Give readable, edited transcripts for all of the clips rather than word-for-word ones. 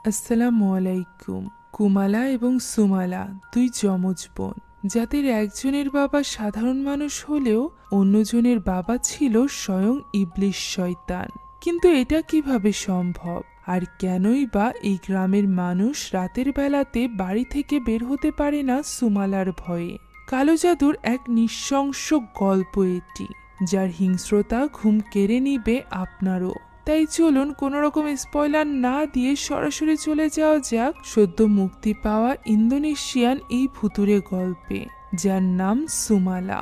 আসসালামু আলাইকুম। কুমালা এবং সুমালা দুই যমজ বোন, যাদের একজনের বাবা সাধারণ মানুষ হলেও অন্যজনের বাবা ছিল স্বয়ং ইবলিশ শয়তান। কিন্তু এটা কিভাবে সম্ভব, আর কেনই বা এই গ্রামের মানুষ রাতের বেলাতে বাড়ি থেকে বের হতে পারে না সুমালার ভয়ে? কালো জাদুর এক নৃশংস গল্প এটি, যার হিংস্রতা ঘুম কেড়ে নিবে আপনারও। তাই চলুন কোনো রকম স্পয়লার না দিয়ে সরাসরি চলে যাওয়া যাক সদ্য মুক্তি পাওয়া ইন্দোনেশিয়ান এই ভুতুড়ে গল্পে, যার নাম সুমালা।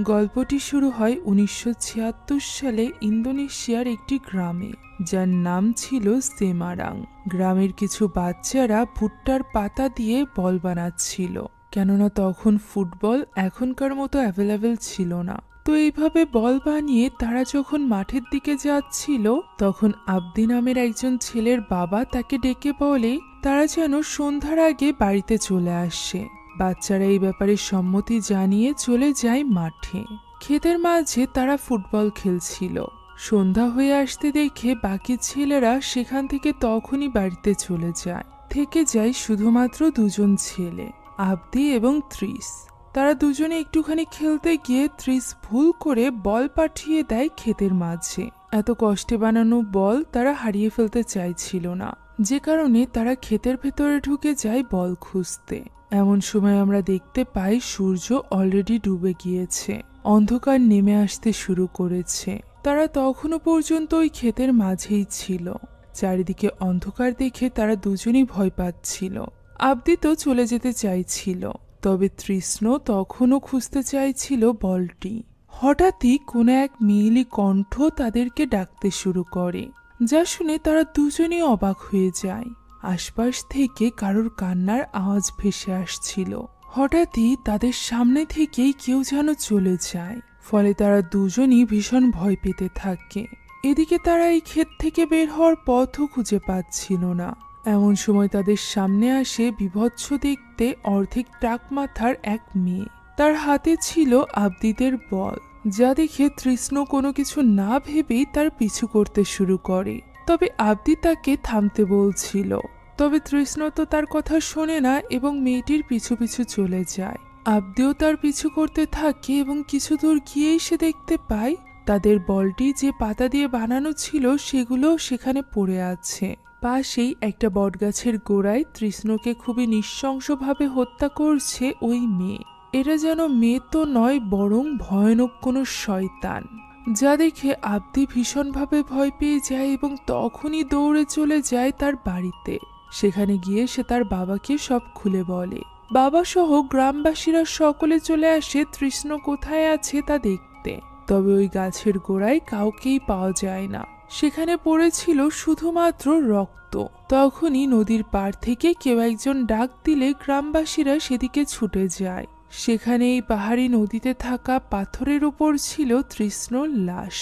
গল্পটি শুরু হয় 1976 সালে ইন্দোনেশিয়ার একটি গ্রামে, যার নাম ছিল সেমারাং। গ্রামের কিছু বাচ্চারা ভুট্টার পাতা দিয়ে বল বানাচ্ছিল, কেননা তখন ফুটবল এখনকার মতো অ্যাভেলেবেল ছিল না। তো এইভাবে বল বানিয়ে তারা যখন মাঠের দিকে যাচ্ছিল, তখন আব্দি নামের একজন ছেলের বাবা তাকে ডেকে বলে তারা যেন সন্ধ্যার আগে বাড়িতে চলে আসে। বাচ্চারা এই ব্যাপারে সম্মতি জানিয়ে চলে যায় মাঠে। ক্ষেতের মাঝে তারা ফুটবল খেলছিল। সন্ধ্যা হয়ে আসতে দেখে বাকি ছেলেরা সেখান থেকে তখনই বাড়িতে চলে যায়। থেকে যায় শুধুমাত্র দুজন ছেলে, আব্দি এবং ত্রিস। তারা দুজনে একটুখানি খেলতে গিয়ে ত্রিস ভুল করে বল পাঠিয়ে দেয় ক্ষেতের মাঝে। এত কষ্টে বানানো বল তারা হারিয়ে ফেলতে চাইছিল না, যে কারণে তারা ক্ষেতের ভেতরে ঢুকে যায় বল খুঁজতে। এমন সময় আমরা দেখতে পাই সূর্য অলরেডি ডুবে গিয়েছে, অন্ধকার নেমে আসতে শুরু করেছে। তারা তখনও পর্যন্ত ওই ক্ষেতের মাঝেই ছিল। চারিদিকে অন্ধকার দেখে তারা দুজনেই ভয় পাচ্ছিল। আব্দি তো চলে যেতে চাইছিল, তবে তৃষ্ণ তখনও খুঁজতে চাইছিল বলটি। হঠাৎই কোনো এক মেয়েলি কণ্ঠ তাদেরকে ডাকতে শুরু করে, যা শুনে তারা দুজনেই অবাক হয়ে যায়। আশপাশ থেকে কারোর কান্নার আওয়াজ ভেসে আসছিল। হঠাৎই তাদের সামনে থেকেই কেউ যেন চলে যায়, ফলে তারা দুজনই ভীষণ ভয় পেতে থাকে। এদিকে তারা এই ক্ষেত থেকে বের হওয়ার পথও খুঁজে পাচ্ছিল না। এমন সময় তাদের সামনে আসে বিভৎস দেখতে অর্ধেক টাক মাথার এক মেয়ে। তার হাতে ছিল আব্দিদের বল, যা দেখে তৃষ্ণ কোনো কিছু না ভেবেই তার পিছু করতে শুরু করে। তবে আব্দি তাকে থামতে বলছিল, তবে তৃষ্ণ তো তার কথা শোনে না এবং মেয়েটির পিছু পিছু চলে যায়। আব্দিও তার পিছু করতে থাকে এবং কিছু দূর গিয়েই সে দেখতে পায় তাদের বলটি যে পাতা দিয়ে বানানো ছিল সেগুলো সেখানে পড়ে আছে। পাশেই একটা বটগাছের গোড়ায় তৃষ্ণকে খুবই নৃশংসভাবে হত্যা করছে ওই মেয়ে। এটা যেন মেয়ে তো নয়, বরং ভয়ানক কোনো শয়তান, যা দেখে আব্দি ভীষণভাবে ভয় পেয়ে যায় এবং তখনই দৌড়ে চলে যায় তার বাড়িতে। সেখানে গিয়ে সে তার বাবাকে সব খুলে বলে। বাবা সহ গ্রামবাসীরা সকলে চলে আসে তৃষ্ণ কোথায় আছে তা দেখতে। তবে ওই গাছের গোড়ায় কাউকেই পাওয়া যায় না, সেখানে পড়েছিল শুধুমাত্র রক্ত। তখনই নদীর পাড় থেকে কেউ একজন ডাক দিলে গ্রামবাসীরা সেদিকে ছুটে যায়। সেখানে এই পাহাড়ি নদীতে থাকা পাথরের উপর ছিল তৃষ্ণর লাশ।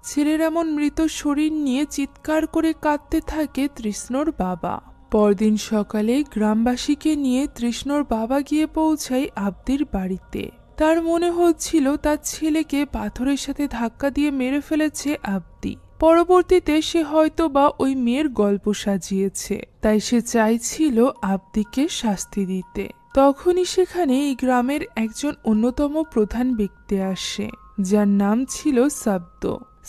ছেলের এমন মৃত শরীর নিয়ে চিৎকার করে কাঁদতে থাকে তৃষ্ণর বাবা। পরদিন সকালে গ্রামবাসীকে নিয়ে তৃষ্ণর বাবা গিয়ে পৌঁছায় আব্দির বাড়িতে। তার মনে হচ্ছিল তার ছেলেকে পাথরের সাথে ধাক্কা দিয়ে মেরে ফেলেছে আব্দি। পরবর্তীতে সে হয়তো বা ওই মেয়ের গল্প সাজিয়েছে, তাই সে চাইছিল আব্দিকে শাস্তি দিতে। তখনই সেখানে এই গ্রামের একজন অন্যতম প্রধান ব্যক্তি আসে, যার নাম ছিল সাব্দ।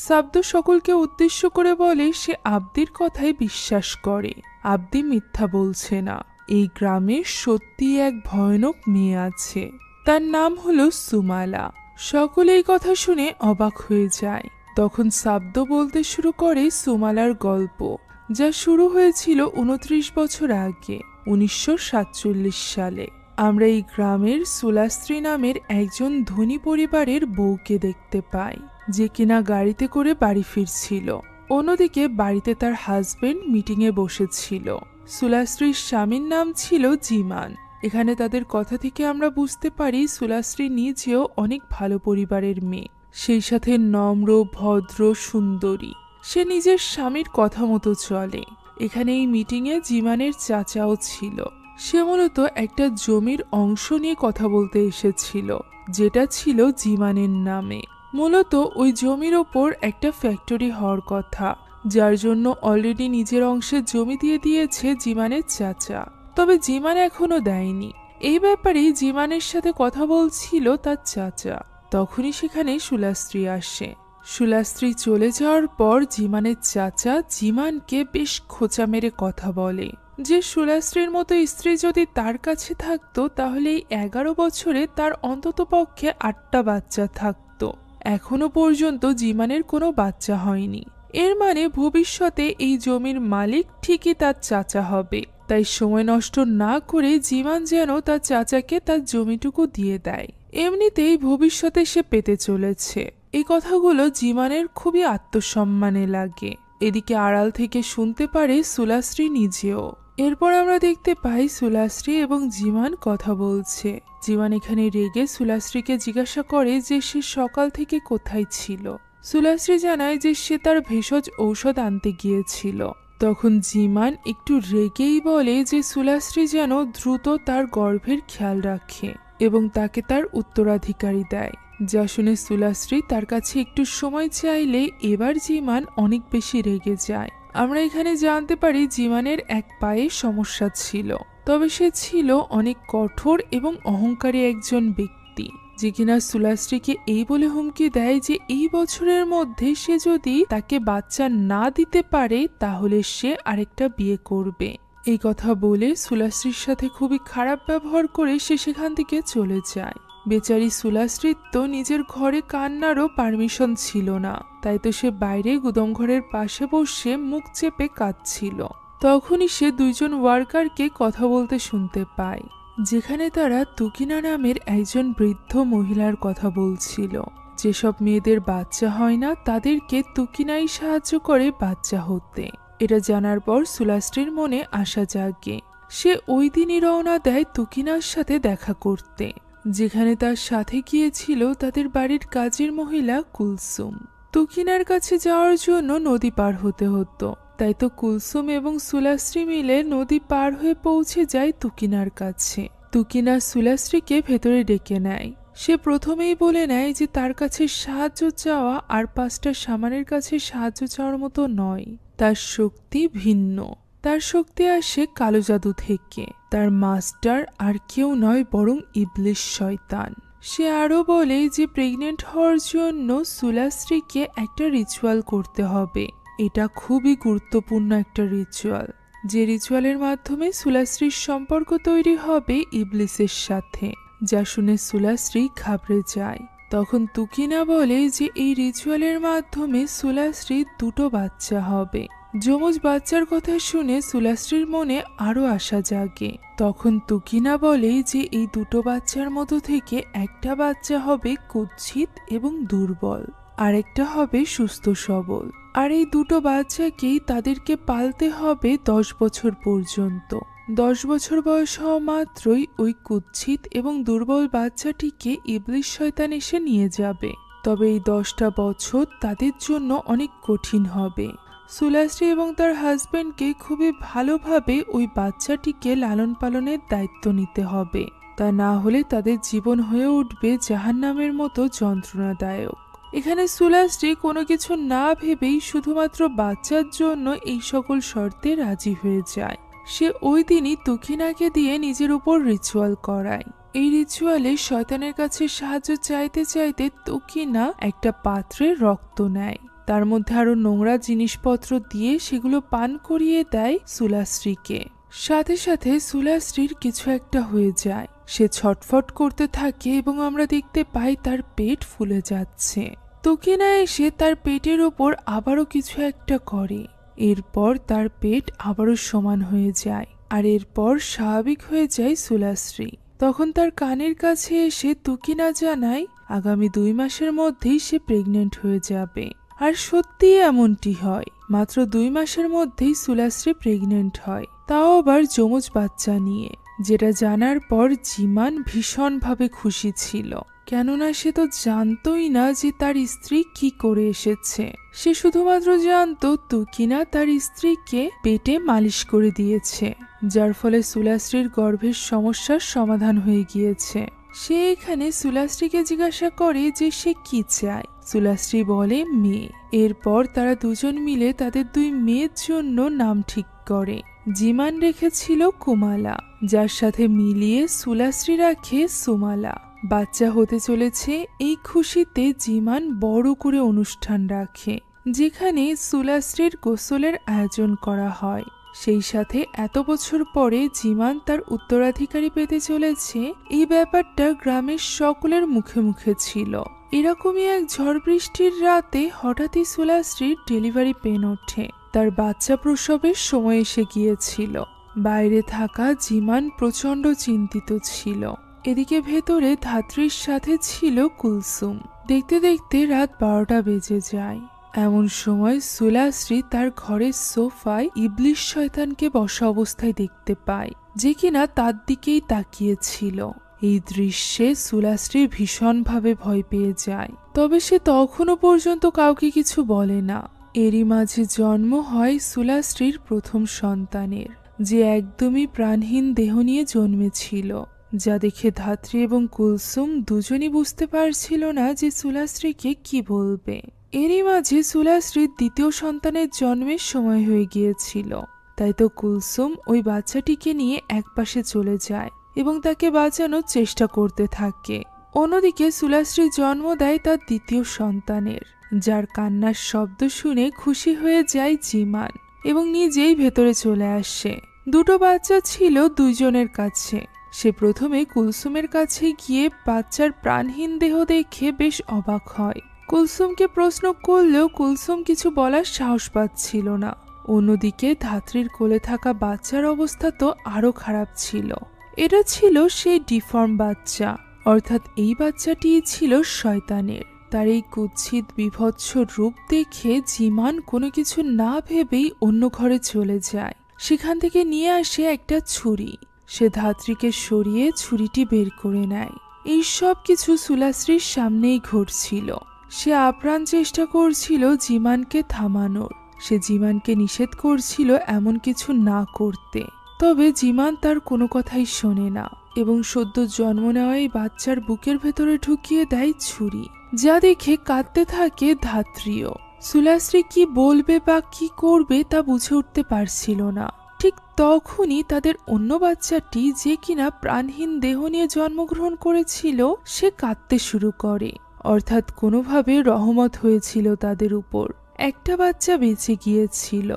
সাব্দ সকলকে উদ্দেশ্য করে বলে সে আব্দির কথাই বিশ্বাস করে। আব্দি মিথ্যা বলছে না, এই গ্রামে সত্যি এক ভয়ানক মেয়ে আছে, তার নাম হলো সুমালা। সকলে এই কথা শুনে অবাক হয়ে যায়। তখন সাব্দ বলতে শুরু করে সুমালার গল্প, যা শুরু হয়েছিল 29 বছর আগে, 1947 সালে। আমরা এই গ্রামের সুলাস্ত্রী নামের একজন ধনী পরিবারের বউকে দেখতে পাই, যে কিনা গাড়িতে করে বাড়ি ফিরছিল। অন্যদিকে বাড়িতে তার হাজবেন্ড মিটিংয়ে বসেছিল। সুলাস্ত্রীর স্বামীর নাম ছিল জিমান। এখানে তাদের কথা থেকে আমরা বুঝতে পারি সুলাস্ত্রী নিজেও অনেক ভালো পরিবারের মেয়ে, সেই সাথে নম্র, ভদ্র, সুন্দরী। সে নিজের স্বামীর কথা মতো চলে। এখানে এই মিটিংয়ে জিমানের চাচাও ছিল। সে মূলত একটা জমির অংশ নিয়ে কথা বলতে এসেছিল, যেটা ছিল জিমানের নামে। মূলত ওই জমির ওপর একটা ফ্যাক্টরি হওয়ার কথা, যার জন্য অলরেডি নিজের অংশের জমি দিয়ে দিয়েছে জিমানের চাচা। তবে জিমান এখনো দেয়নি। এই ব্যাপারে জিমানের সাথে কথা বলছিল তার চাচা। তখনই সেখানে সুলাস্ত্রী আসে। সুলাস্ত্রী চলে যাওয়ার পর জিমানের চাচা জিমানকে বেশ খোঁচা মেরে কথা বলে যে সুলাস্ত্রীর মতো স্ত্রী যদি তার কাছে থাকতো তাহলে এই 11 বছরে তার অন্তত পক্ষে 8টা বাচ্চা থাকতো। এখনো পর্যন্ত জিমানের কোনো বাচ্চা হয়নি। এর মানে ভবিষ্যতে এই জমির মালিক ঠিকই তার চাচা হবে। তাই সময় নষ্ট না করে জিমান যেন তার চাচাকে তার জমিটুকু দিয়ে দেয়। এমনিতেই ভবিষ্যতে সে পেতে চলেছে। এই কথাগুলো জিমানের খুবই আত্মসম্মানে লাগে। এদিকে আড়াল থেকে শুনতে পারে সুলাস্ত্রী নিজেও। এরপর আমরা দেখতে পাই সুলাস্ত্রী এবং জিমান কথা বলছে। জিমান এখানে রেগে সুলাস্ত্রীকে জিজ্ঞাসা করে যে সে সকাল থেকে কোথায় ছিল। সুলাস্ত্রী জানায় যে সে তার ভেষজ ঔষধ আনতে গিয়েছিল। তখন জিমান একটু রেগেই বলে যে সুলাস্ত্রী যেন দ্রুত তার গর্ভের খেয়াল রাখে এবং তাকে তার উত্তরাধিকারী দেয়। যা শুনে সুলাস্ত্রী তার কাছে একটু সময় চাইলে এবার জিমান অনেক বেশি রেগে যায়। আমরা এখানে জানতে পারি জিমানের এক পায়ে সমস্যা ছিল, তবে সে ছিল অনেক কঠোর এবং অহংকারী একজন ব্যক্তি, যে কিনা সুলাস্ত্রীকে এই বলে হুমকি দেয় যে এই বছরের মধ্যে সে যদি তাকে বাচ্চা না দিতে পারে তাহলে সে আরেকটা বিয়ে করবে। এই কথা বলে সুলাস্ত্রীর সাথে খুবই খারাপ ব্যবহার করে সে সেখান থেকে চলে যায়। বেচারি সুলাস্ত্রীর তো নিজের ঘরে কান্নারও পারমিশন ছিল না, তাই তো সে বাইরে গুদম ঘরের পাশে বসে মুখ চেপে কাঁদছিল। তখনই সে দুইজন ওয়ার্কারকে কথা বলতে শুনতে পায়, যেখানে তারা তুকিনা নামের একজন বৃদ্ধ মহিলার কথা বলছিল। যেসব মেয়েদের বাচ্চা হয় না তাদেরকে তুকিনাই সাহায্য করে বাচ্চা হতে। এটা জানার পর সুলাস্ত্রীর মনে আশা জাগে। সে ওই দিনই রওনা দেয় তুকিনার সাথে দেখা করতে, যেখানে তার সাথে গিয়েছিল তাদের বাড়ির কাজের মহিলা কুলসুম। তুকিনার কাছে যাওয়ার জন্য নদী পার হতে হতো, তাই তো কুলসুম এবং সুলাস্ত্রী মিলে নদী পার হয়ে পৌঁছে যায় তুকিনার কাছে। তুকিনা সুলাস্ত্রীকে ভেতরে ডেকে নেয়। সে প্রথমেই বলে নেয় যে তার কাছে সাহায্য চাওয়া আর 5টা সামানের কাছে সাহায্য চাওয়ার মতো নয়। তার শক্তি ভিন্ন। তার শক্তি আসে কালো জাদু থেকে। তার মাস্টার আর কেউ নয় বরং ইবলিশ শয়তান। সে আরো বলে যে প্রেগনেন্ট হওয়ার জন্য সুলাস্ত্রীকে একটা রিচুয়াল করতে হবে। এটা খুবই গুরুত্বপূর্ণ একটা রিচুয়াল, যে রিচুয়ালের মাধ্যমে সুলাস্ত্রীর সম্পর্ক তৈরি হবে ইবলিসের সাথে। যা শুনে সুলাস্ত্রী ঘাবড়ে যায়। তখন তুকিনা বলে যে এই রিচুয়ালের মাধ্যমে সুলাস্ত্রীর 2টো বাচ্চা হবে। যমজ বাচ্চার কথা শুনে সুলাস্ত্রীর মনে আরো আশা জাগে। তখন তুকিনা বলে যে এই 2টো বাচ্চার মতো থেকে একটা বাচ্চা হবে কুৎসিত এবং দুর্বল, আরেকটা হবে সুস্থ সবল। আর এই 2টো বাচ্চাকেই তাদেরকে পালতে হবে 10 বছর পর্যন্ত। 10 বছর বয়স হওয়া মাত্রই ওই কুৎসিত এবং দুর্বল বাচ্চাটিকে ইবলিশ শয়তান এসে নিয়ে যাবে। তবে এই 10টা বছর তাদের জন্য অনেক কঠিন হবে। সুলাস্ত্রী এবং তার হাজবেন্ডকে খুবই ভালোভাবে ওই বাচ্চাটিকে লালন পালনের দায়িত্ব নিতে হবে, তা না হলে তাদের জীবন হয়ে উঠবে জাহান্নামের মতো যন্ত্রণাদায়ক। এখানে সুলাস্ত্রী কোনো কিছু না ভেবেই শুধুমাত্র বাচ্চার জন্য এই সকল শর্তে রাজি হয়ে যায়। সে ওই দিনই তুকিনাকে দিয়ে নিজের উপর রিচুয়াল করায়। এই রিচুয়ালে শয়তানের কাছে সাহায্য চাইতে চাইতে তুকিনা একটা পাত্রে রক্ত নেয়। তার মধ্যে আরো নোংরা জিনিসপত্র দিয়ে সেগুলো পান করিয়ে দেয় সুলাস্ত্রীকে। সাথে সাথে সুলাস্ত্রীর কিছু একটা হয়ে যায়। সে ছটফট করতে থাকে এবং আমরা দেখতে পাই তার পেট ফুলে যাচ্ছে। তুকিনা এসে তার পেটের ওপর আবারও কিছু একটা করে। এরপর তার পেট আবারও সমান হয়ে যায় আর এরপর স্বাভাবিক হয়ে যায় সুলাস্ত্রী। তখন তার কানের কাছে এসে তুকিনা জানায় আগামী 2 মাসের মধ্যেই সে প্রেগনেন্ট হয়ে যাবে। আর সত্যিই এমনটি হয়। মাত্র 2 মাসের মধ্যেই সুলাস্ত্রী প্রেগনেন্ট হয়, তাও আবার যমজ বাচ্চা নিয়ে। যেটা জানার পর জিমান ভীষণভাবে খুশি ছিল, কেননা সে তো জানতোই না যে তার স্ত্রী কি করে এসেছে। সে শুধুমাত্র জানতো তুকিনা তার স্ত্রীকে পেটে মালিশ করে দিয়েছে, যার ফলে সুলাস্ত্রীর গর্ভের সমস্যার সমাধান হয়ে গিয়েছে। সে এখানে সুলাস্ত্রীকে জিজ্ঞাসা করে যে সে কি চায়। সুলাস্ত্রী বলে মেয়ে। এরপর তারা দুজন মিলে তাদের 2 মেয়ের জন্য নাম ঠিক করে। জিমান রেখেছিল কুমালা, যার সাথে মিলিয়ে সুলাস্ত্রী রাখে সুমালা। বাচ্চা হতে চলেছে এই খুশিতে জিমান বড় করে অনুষ্ঠান রাখে, যেখানে সুলাস্ত্রীর গোসলের আয়োজন করা হয়। সেই সাথে এত বছর পরে জিমান তার উত্তরাধিকারী পেতে চলেছে, এই ব্যাপারটা গ্রামের সকলের মুখে মুখে ছিল। এরকমই এক ঝড় বৃষ্টির রাতে হঠাৎই সুলাস্ত্রীর ডেলিভারি পেন ওঠে। তার বাচ্চা প্রসবের সময় এসে গিয়েছিল। বাইরে থাকা জিমান প্রচন্ড চিন্তিত ছিল। এদিকে ভেতরে ধাত্রীর সাথে ছিল কুলসুম। দেখতে দেখতে রাত 12টা বেজে যায়। এমন সময় সুলাস্ত্রী তার ঘরের সোফায় ইবলিশ শয়তানকে বসা অবস্থায় দেখতে পায়, যে কিনা তার দিকেই তাকিয়েছিল। এই দৃশ্যে সুলাস্ত্রী ভীষণভাবে ভয় পেয়ে যায়, তবে সে তখনও পর্যন্ত কাউকে কিছু বলে না। এরই মাঝে জন্ম হয় সুলাস্ত্রীর প্রথম সন্তানের, যে একদমই প্রাণহীন দেহ নিয়ে জন্মেছিল, যা দেখে ধাত্রী এবং কুলসুম দুজনই বুঝতে পারছিল না যে সুলাস্ত্রীকে কি বলবে। এরই মাঝে সুলাস্ত্রীর দ্বিতীয় সন্তানের জন্মের সময় হয়ে গিয়েছিল, তাই তো কুলসুম ওই বাচ্চাটিকে নিয়ে একপাশে চলে যায় এবং তাকে বাঁচানোর চেষ্টা করতে থাকে। অন্যদিকে সুলাস্ত্রী জন্ম দেয় তার দ্বিতীয় সন্তানের, যার কান্নার শব্দ শুনে খুশি হয়ে যায় জিমান এবং নিজেই ভেতরে চলে আসে। দুটো বাচ্চা ছিল দুইজনের কাছে। সে প্রথমে কুলসুমের কাছে গিয়ে বাচ্চার প্রাণহীন দেহ দেখে বেশ অবাক হয়। কুলসুমকে প্রশ্ন করলেও কুলসুম কিছু বলার সাহস পাচ্ছিল না। অন্যদিকে ধাত্রীর কোলে থাকা বাচ্চার অবস্থা তো আরো খারাপ ছিল। এটা ছিল সেই ডিফর্ম বাচ্চা, অর্থাৎ এই বাচ্চাটি ছিল শয়তানের। তার এই কুৎসিত বিভৎস রূপ দেখে জিমান কোনো কিছু না ভেবেই অন্য ঘরে চলে যায়। সেখান থেকে নিয়ে আসে একটা ছুরি। সে ধাত্রীকে সরিয়ে ছুরিটি বের করে নেয়। এই সব কিছু সুলাস্ত্রীর সামনেই ঘটছিল। সে আপ্রাণ চেষ্টা করছিল জিমানকে থামানোর। সে জিমানকে নিষেধ করছিল এমন কিছু না করতে, তবে জিমান তার কোনো কথাই শোনে না এবং সদ্য জন্ম নেওয়া এই বাচ্চার বুকের ভেতরে ঢুকিয়ে দেয় ছুরি, যা দেখে কাঁদতে থাকে ধাত্রীও। সুলাস্ত্রী কি বলবে বা কি করবে তা বুঝে উঠতে পারছিল না। ঠিক তখনই তাদের অন্য বাচ্চাটি, যে কিনা প্রাণহীন দেহ নিয়ে জন্মগ্রহণ করেছিল, সে কাঁদতে শুরু করে। অর্থাৎ কোনোভাবে রহমত হয়েছিল তাদের উপর। একটা বাচ্চা বেঁচে গিয়েছিল।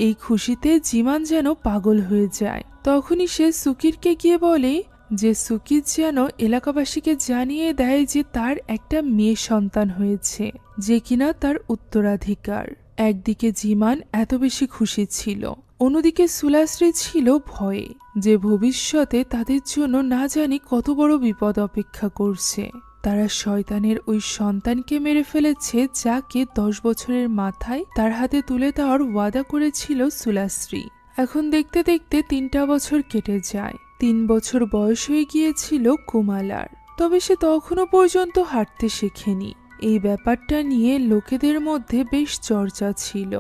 এই খুশিতে জিমান যেন পাগল হয়ে যায়। তখনই সে সুকিরকে গিয়ে বলে যে সুকির যেন এলাকাবাসীকে জানিয়ে দেয় যে তার একটা মেয়ে সন্তান হয়েছে, যে কিনা তার উত্তরাধিকার। একদিকে জিমান এত বেশি খুশি ছিল, অন্যদিকে সুলাস্ত্রী ছিল ভয়ে যে ভবিষ্যতে তাদের জন্য না জানি কত বড় বিপদ অপেক্ষা করছে। তারা শয়তানের ওই সন্তানকে মেরে ফেলেছে, যাকে 10 বছরের মাথায় তার হাতে তুলে দেওয়ার ওয়াদা করেছিল সুলাস্ত্রী। এখন দেখতে দেখতে 3টা বছর কেটে যায়। 3 বছর বয়স হয়ে গিয়েছিল কুমালার, তবে সে তখনও পর্যন্ত হাঁটতে শেখেনি। এই ব্যাপারটা নিয়ে লোকেদের মধ্যে বেশ চর্চা ছিল।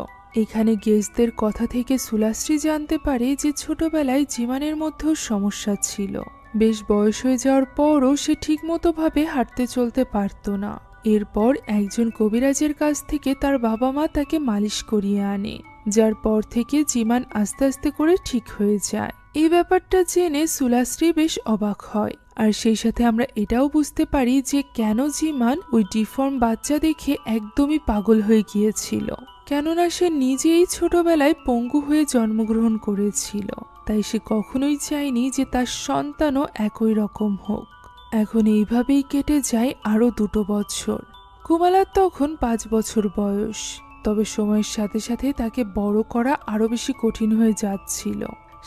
এখানে গেস্টদের কথা থেকে সুলাস্ত্রী জানতে পারে যে ছোটবেলায় জিমানের মধ্যেও সমস্যা ছিল। বেশ বয়স হয়ে যাওয়ার পরও সে ঠিকমতো ভাবে হাঁটতে চলতে পারত না। এরপর একজন কবিরাজের কাছ থেকে তার বাবা মা তাকে মালিশ করিয়ে আনে, যার পর থেকে জিমান আস্তে আস্তে করে ঠিক হয়ে যায়। এই ব্যাপারটা জেনে সুলাস্ত্রী বেশ অবাক হয়। আর সেই সাথে আমরা এটাও বুঝতে পারি যে কেন জিমান ওই ডিফর্ম বাচ্চা দেখে একদমই পাগল হয়ে গিয়েছিল। কেননা সে নিজেই ছোটবেলায় পঙ্গু হয়ে জন্মগ্রহণ করেছিল, তাই সে কখনোই চায়নি যে তার সন্তানও একই রকম হোক। এখন এইভাবেই কেটে যায় আরো 2 বছর। কুমালার তখন 5 বছর বয়স, তবে সময়ের সাথে সাথে তাকে বড় করা আরো বেশি কঠিন হয়ে যাচ্ছিল।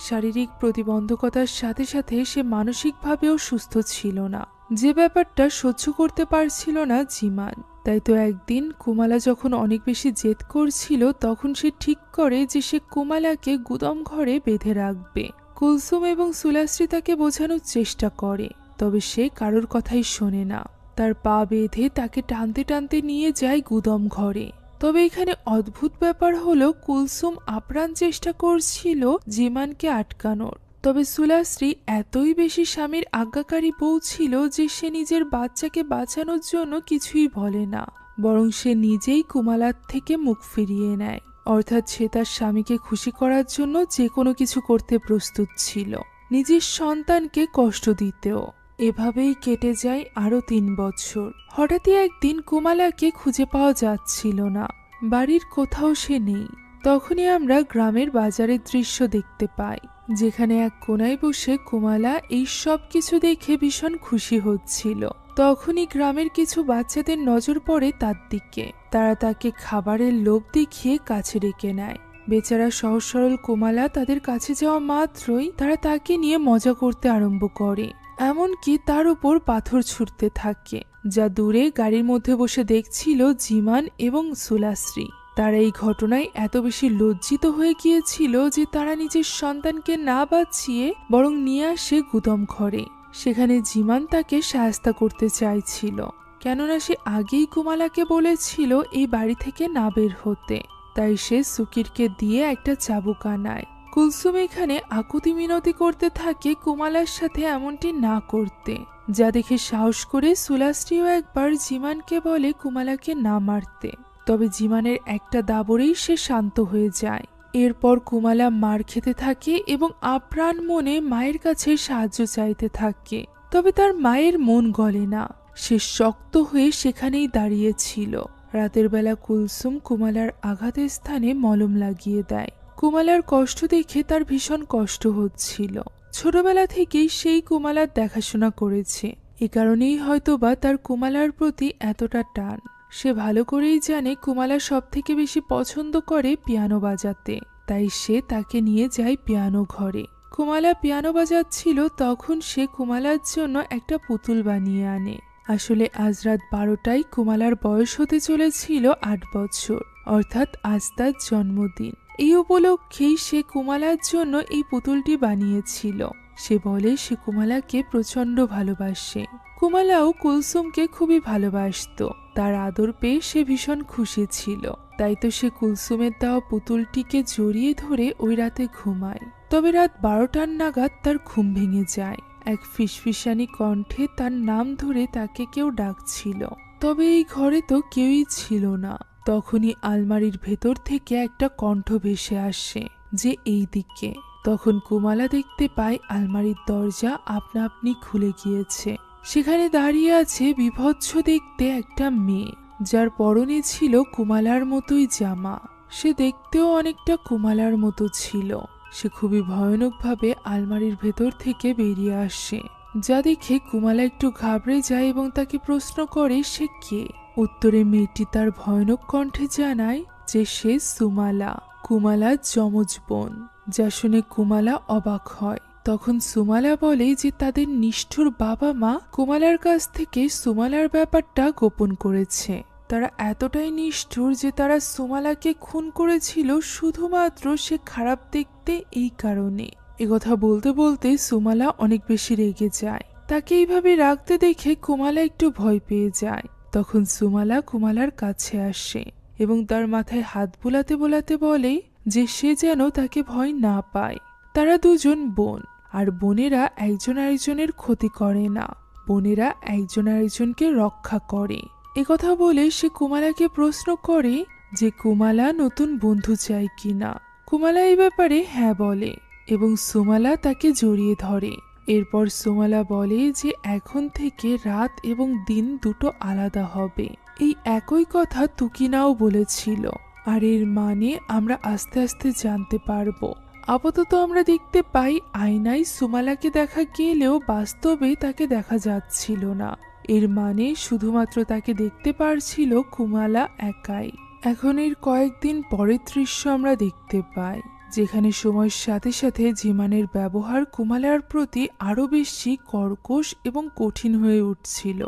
শারীরিক প্রতিবন্ধকতার সাথে সাথে সে মানসিকভাবেও সুস্থ ছিল না, যে ব্যাপারটা সহ্য করতে পারছিল না জিমান। তাই তো একদিন কুমালা যখন অনেক বেশি জেদ করছিল, তখন সে ঠিক করে যে সে কুমালাকে গুদাম ঘরে বেঁধে রাখবে। কুলসুম এবং সুলাস্ত্রী তাকে বোঝানোর চেষ্টা করে, তবে সে কারোর কথাই শোনে না। তার পা বেঁধে তাকে টানতে টানতে নিয়ে যায় গুদাম ঘরে। তবে এখানে অদ্ভুত ব্যাপার হলো, কুলসুম আপ্রাণ চেষ্টা করছিল জিমানকে আটকানোর, তবে সুলাস্ত্রী এতই বেশি স্বামীর আজ্ঞাকারী বউ ছিল যে সে নিজের বাচ্চাকে বাঁচানোর জন্য কিছুই বলে না, বরং সে নিজেই কুমালার থেকে মুখ ফিরিয়ে নেয়। অর্থাৎ সে তার স্বামীকে খুশি করার জন্য যে কোনো কিছু করতে প্রস্তুত ছিল, নিজের সন্তানকে কষ্ট দিতেও। এভাবেই কেটে যায় আরো 3 বছর। হঠাৎই একদিন কুমালাকে খুঁজে পাওয়া যাচ্ছিল না, বাড়ির কোথাও সে নেই। তখনই আমরা গ্রামের বাজারের দৃশ্য দেখতে পাই, যেখানে এক কোনায় বসে কুমালা এই সব কিছু দেখে ভীষণ খুশি হচ্ছিল। তখনই গ্রামের কিছু বাচ্চাদের নজর পড়ে তার দিকে। তারা তাকে খাবারের লোভ দেখিয়ে কাছে ডেকে নেয়। বেচারা সহজ সরল কুমালা তাদের কাছে যাওয়া মাত্রই তারা তাকে নিয়ে মজা করতে আরম্ভ করে, এমনকি তার উপর পাথর ছুঁড়তে থাকে, যা দূরে গাড়ির মধ্যে বসে দেখছিল জিমান এবং সুলাশ্রী। তারা এই ঘটনায় এত বেশি লজ্জিত হয়ে গিয়েছিল যে তারা নিজের সন্তানকে না বাঁচিয়ে বরং নিয়ে আসে গুদম ঘরে। সেখানে জিমান তাকে সাহায্য করতে চাইছিল, কেননা সে আগেই কুমালাকে বলেছিল এই বাড়ি থেকে না বের হতে। তাই সে সুকিরকে দিয়ে একটা চাবুক আনায়। কুলসুম এখানে আকুতি মিনতি করতে থাকে কুমালার সাথে এমনটি না করতে, যা দেখে সাহস করে সুলাশ্রীও একবার জিমানকে বলে কুমালাকে না মারতে। তবে জিমানের একটা দাবরেই সে শান্ত হয়ে যায়। এরপর কুমালা মার খেতে থাকে এবং আপ্রাণ মনে মায়ের কাছে সাহায্য চাইতে থাকে। তবে তার মায়ের মন গলে না, সে শক্ত হয়ে সেখানেই দাঁড়িয়েছিল। রাতের বেলা কুলসুম কুমালার আঘাতের স্থানে মলম লাগিয়ে দেয়। কুমালার কষ্ট দেখে তার ভীষণ কষ্ট হচ্ছিল। ছোটবেলা থেকেই সেই কুমালার দেখাশোনা করেছে, এ কারণেই হয়তোবা তার কুমালার প্রতি এতটা টান। সে ভালো করেই জানে কুমালা সব থেকে বেশি পছন্দ করে পিয়ানো বাজাতে, তাই সে তাকে নিয়ে যায় পিয়ানো ঘরে। কুমালা পিয়ানো বাজাচ্ছিল, তখন সে কুমালার জন্য একটা পুতুল বানিয়ে আনে। আসলে আজ রাত 12টায় কুমালার বয়স হতে চলেছিল 8 বছর, অর্থাৎ আজ তার জন্মদিন। এই উপলক্ষেই সে কুমালার জন্য এই পুতুলটি বানিয়েছিল। সে বলে সে কুমালাকে প্রচন্ড ভালোবাসে। কুমালাও কুলসুমকে খুবই ভালোবাসতো। তার আদর পেয়ে সে ভীষণ খুশি ছিল। তাই তো সে কুলসুমের দেওয়া পুতুলটিকে জড়িয়ে ধরে ওই রাতে ঘুমায়। তবে রাত 12টার নাগাদ তার ঘুম ভেঙে যায়। এক ফিসফিসানি কণ্ঠে তার নাম ধরে তাকে কেউ ডাকছিল। তবে এই ঘরে তো কেউই ছিল না। তখনই আলমারির ভেতর থেকে একটা কণ্ঠ ভেসে আসে যে এই দিকে। তখন কুমালা দেখতে পায় আলমারির দরজা আপনা আপনি খুলে গিয়েছে। সেখানে দাঁড়িয়ে আছে বিভৎস দেখতে একটা মেয়ে, যার পরনে ছিল কুমালার মতোই জামা। সে দেখতেও অনেকটা কুমালার মতো ছিল। সে খুবই ভয়ানকভাবে আলমারির ভেতর থেকে বেরিয়ে আসে, যা দেখে কুমালা একটু ঘাবড়ে যায় এবং তাকে প্রশ্ন করে সে কে। উত্তরে মেয়েটি তার ভয়ানক কণ্ঠে জানায় যে সে সুমালা, কুমালার যমজ বোন। যা শুনে কুমালা অবাক হয়। তখন সুমালা বলে যে তাদের নিষ্ঠুর বাবা মা কুমালার কাছ থেকে সুমালার ব্যাপারটা গোপন করেছে। তারা এতটাই নিষ্ঠুর যে তারা সুমালাকে খুন করেছিল শুধুমাত্র সে খারাপ দেখতে এই কারণে। একথা বলতে বলতে সুমালা অনেক বেশি রেগে যায়। তাকে এইভাবে রাখতে দেখে কুমালা একটু ভয় পেয়ে যায়। তখন সুমালা কুমালার কাছে আসে এবং তার মাথায় হাত বোলাতে বোলাতে বলে যে সে যেন তাকে ভয় না পায়। তারা দুজন বোন, আর বোনেরা একজন আরেকজনের ক্ষতি করে না, বোনেরা একজন আরেকজনকে রক্ষা করে। একথা বলে সে কুমালাকে প্রশ্ন করে যে কুমালা নতুন বন্ধু চায় কিনা। কুমালা এই ব্যাপারে হ্যাঁ বলে এবং সুমালা তাকে জড়িয়ে ধরে। এরপর সুমালা বলে যে এখন থেকে রাত এবং দিন দুটো আলাদা হবে। এই একই কথা তুকিনাও বলেছিল, আর এর মানে আমরা আস্তে আস্তে জানতে পারবো। আপাতত আমরা দেখতে পাই আয়নায় সুমালাকে দেখা গেলেও বাস্তবে তাকে দেখা যাচ্ছিল না। এর মানে শুধুমাত্র তাকে দেখতে পারছিল কুমালা একাই। এখন এর কয়েকদিন পরের দৃশ্য আমরা দেখতে পাই, যেখানে সময়ের সাথে সাথে জিমানের ব্যবহার কুমালার প্রতি আরো বেশি কর্কশ এবং কঠিন হয়ে উঠছিল।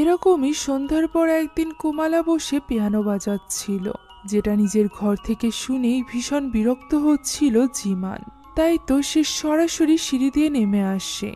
এরকমই সন্ধ্যার পর একদিন কুমালা বসে পিয়ানো বাজাচ্ছিল, যেটা নিজের ঘর থেকে শুনেই ভীষণ বিরক্ত হচ্ছিল জিমান। তাই তো সে সরাসরি সিঁড়ি দিয়ে নেমে আসে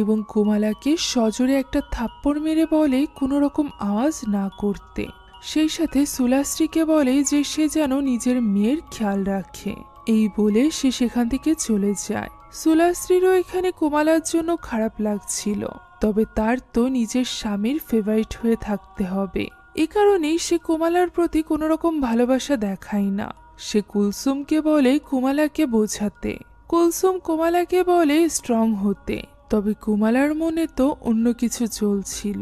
এবং কুমালাকে সজোরে একটা থাপ্পড় মেরে বলে কোনো রকম আওয়াজ না করতে। সেই সাথে সুলাশ্রীকে বলে যে সে যেন নিজের মেয়ের খেয়াল রাখে। এই বলে সে সেখান থেকে চলে যায়। সুলাশ্রীরও এখানে কুমালার জন্য খারাপ লাগছিল, তবে তার তো নিজের স্বামীর ফেভারিট হয়ে থাকতে হবে। এ কারণেই সে কুমালার প্রতি কোনো রকম ভালোবাসা দেখায় না। সে কুলসুমকে বলে কুমালাকে বোঝাতে, কুলসুম কুমালাকে বলে স্ট্রং হতে। তবে কুমালার মনে তো অন্য কিছু চলছিল।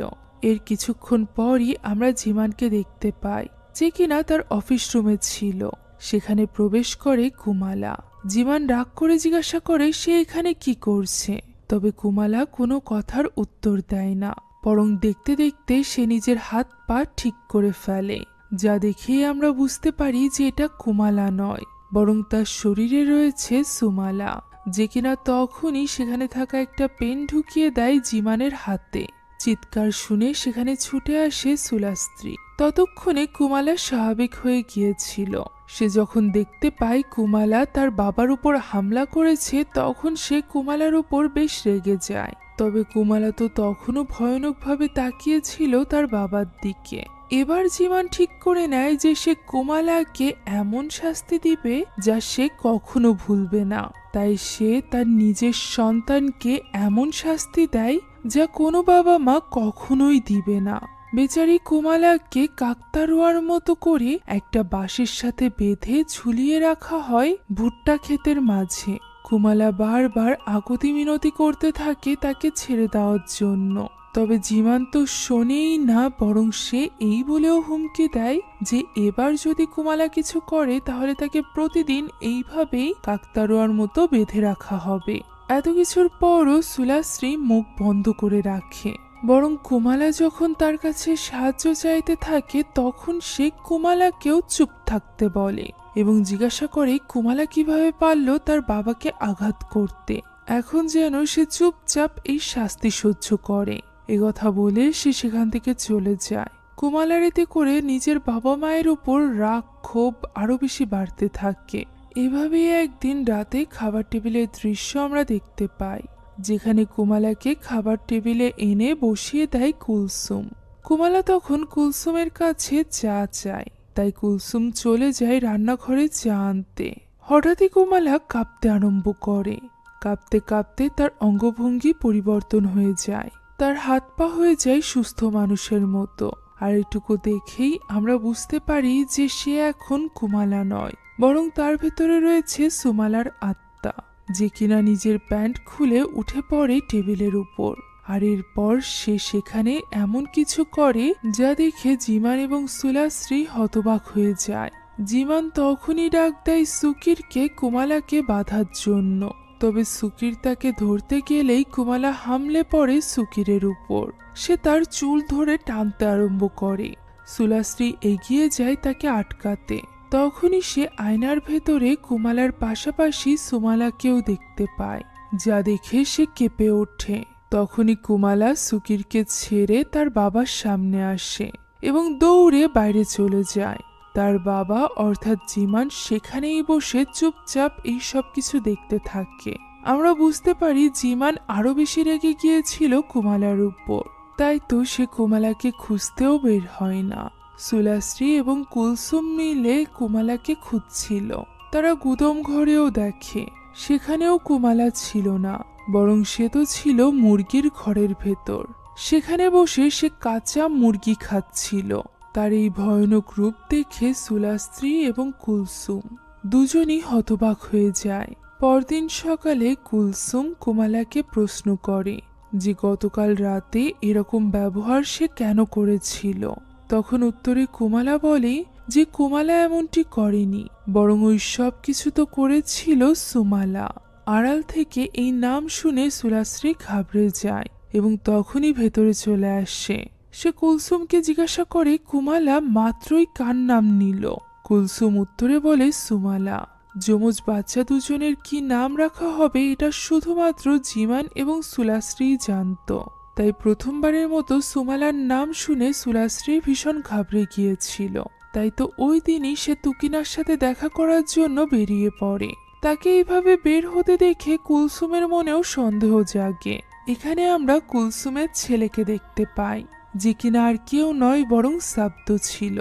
এর কিছুক্ষণ পরই আমরা জিমানকে দেখতে পাই, যে কিনা তার অফিস রুমে ছিল। সেখানে প্রবেশ করে কুমালা। জিমান রাগ করে জিজ্ঞাসা করে সে এখানে কি করছে। তবে কুমালা কোনো কথার উত্তর দেয় না, বরং দেখতে দেখতে সে নিজের হাত পা ঠিক করে ফেলে, যা দেখেই আমরা বুঝতে পারি যে এটা কুমালা নয়, বরং তার শরীরে রয়েছে সুমালা, যে কিনা তখনই সেখানে থাকা একটা পেন ঢুকিয়ে দেয় জিমানের হাতে। চিৎকার শুনে সেখানে ছুটে আসে সুলাস্ত্রী। ততক্ষণে কুমালা স্বাভাবিক হয়ে গিয়েছিল। সে যখন দেখতে পায় কুমালা তার বাবার উপর হামলা করেছে, তখন সে কুমালার উপর বেশ রেগে যায়। তবে কুমালা তো তখনও ভয়ানকভাবে তাকিয়েছিল তার বাবার দিকে। এবার জিমান ঠিক করে নেয় যে সে কুমালাকে এমন শাস্তি দিবে যা সে কখনো ভুলবে না। তাই সে তার নিজের সন্তানকে এমন শাস্তি দেয় যা কোনো বাবা মা কখনোই দিবে না। বেচারি কুমালাকে কাকতারুয়ার মতো করে একটা বাঁশের সাথে বেঁধে ঝুলিয়ে রাখা হয় ভুট্টা ক্ষেতের মাঝে। কুমালা বারবার আকুতি মিনতি করতে থাকে তাকে ছেড়ে দেওয়ার জন্য। তবে জিমান তো শোনেই না, বরং সে এই বলেও হুমকি দেয় যে এবার যদি কুমালা কিছু করে তাহলে তাকে প্রতিদিন এইভাবেই কাকতারুয়ার মতো বেঁধে রাখা হবে। এত কিছুর পরও সুলাশ্রী মুখ বন্ধ করে রাখে, বরং কুমালা যখন তার কাছে সাহায্য চাইতে থাকে তখন সে কুমালাকেও চুপ থাকতে বলে এবং জিজ্ঞাসা করে কুমালা কিভাবে পারল তার বাবাকে আঘাত করতে। এখন যেন সে চুপচাপ এই শাস্তি সহ্য করে। একথা বলে সে সেখান থেকে চলে যায়। কুমালার এতে করে নিজের বাবা মায়ের উপর রাগ ক্ষোভ আরো বেশি বাড়তে থাকে। এভাবেই একদিন রাতে খাবার টেবিলের দৃশ্য আমরা দেখতে পাই, যেখানে কুমালাকে খাবার টেবিলে এনে বসিয়ে দেয় কুলসুম। কুমালা তখন কুলসুমের কাছে চা চায়, তাই কুলসুম চলে যায় রান্নাঘরে চা আনতে। হঠাৎই কুমালা কাঁপতে আরম্ভ করে। কাঁপতে কাঁপতে তার অঙ্গভঙ্গি পরিবর্তন হয়ে যায়, তার হাত পা হয়ে যায় সুস্থ মানুষের মতো। আর এটুকু দেখেই আমরা বুঝতে পারি যে সে এখন কুমালা নয়, বরং তার ভেতরে রয়েছে সুমালার আত্মা, যে কিনা নিজের প্যান্ট খুলে উঠে পড়ে টেবিলের উপর। আর এরপর সে সেখানে এমন কিছু করে যা দেখে জিমান এবং সুলাশ্রী হতবাক হয়ে যায়। জিমান তখনই ডাক দেয় সুকিরকে কুমালাকে বাঁধার জন্য। তবে সুকির তাকে ধরতে গেলেই কুমালা হামলে পড়ে সুকিরের উপর। সে তার চুল ধরে টানতে আরম্ভ করে। সুলাশ্রী এগিয়ে যায় তাকে আটকাতে। তখনই সে আয়নার ভেতরে কুমালার পাশাপাশি সুমালাকেও দেখতে পায়, যা দেখে সে কেঁপে ওঠে। তখনই কুমালা সুকিরকে ছেড়ে তার বাবার সামনে আসে এবং দৌড়ে বাইরে চলে যায়। তার বাবা অর্থাৎ জিমান সেখানেই বসে চুপচাপ এই সব কিছু দেখতে থাকে। আমরা বুঝতে পারি জিমান আরো বেশি রেগে গিয়েছিল কুমালার উপর, তাই তো সে কুমালাকে খুঁজতেও বের হয় না। সুলাশ্রী এবং কুলসুম মিলে কুমালাকে খুঁজছিল। তারা গুদম ঘরেও দেখে, সেখানেও কুমালা ছিল না, বরং সে তো ছিল মুরগির ঘরের ভেতর। সেখানে বসে সে কাঁচা মুরগি খাচ্ছিল। তার এই ভয়ানক রূপ দেখে সুলাস্ত্রী এবং কুলসুম দুজনই হতবাক হয়ে যায়। পরদিন সকালে কুলসুম কুমালাকে প্রশ্ন করে যে গতকাল রাতে এরকম ব্যবহার সে কেন করেছিল। তখন উত্তরে কুমালা বলে যে কুমালা এমনটি করেনি, বরং ওই সব কিছু তো করেছিল সুমালা। আড়াল থেকে এই নাম শুনে সুলাশ্রী ঘাবড়ে যায় এবং তখনই ভেতরে চলে আসে। সে কুলসুমকে জিজ্ঞাসা করে কুমালা মাত্রই কার নাম নিল। কুলসুম উত্তরে বলে সুমালা। যমজ বাচ্চা দুজনের কি নাম রাখা হবে এটা শুধুমাত্র জিমান এবং সুলাশ্রী জানত। তাই প্রথমবারের মতো সুমালার নাম শুনে সুলাশ্রী ভীষণ ঘাবড়ে গিয়েছিল। তাই তো ওই দিনই সে তুকিনার সাথে দেখা করার জন্য বেরিয়ে পড়ে। তাকে এইভাবে বের হতে দেখে কুলসুমের মনেও সন্দেহ জাগে। এখানে আমরা কুলসুমের ছেলেকে দেখতে পাই, যে কিনা আর কেউ নয় বরং শাব্দ ছিল,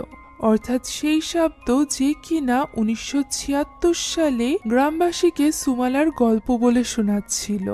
অর্থাৎ সেই শাব্দ যে কিনা 1976 সালে গ্রামবাসীকে সুমালার গল্প বলে শোনাচ্ছিল।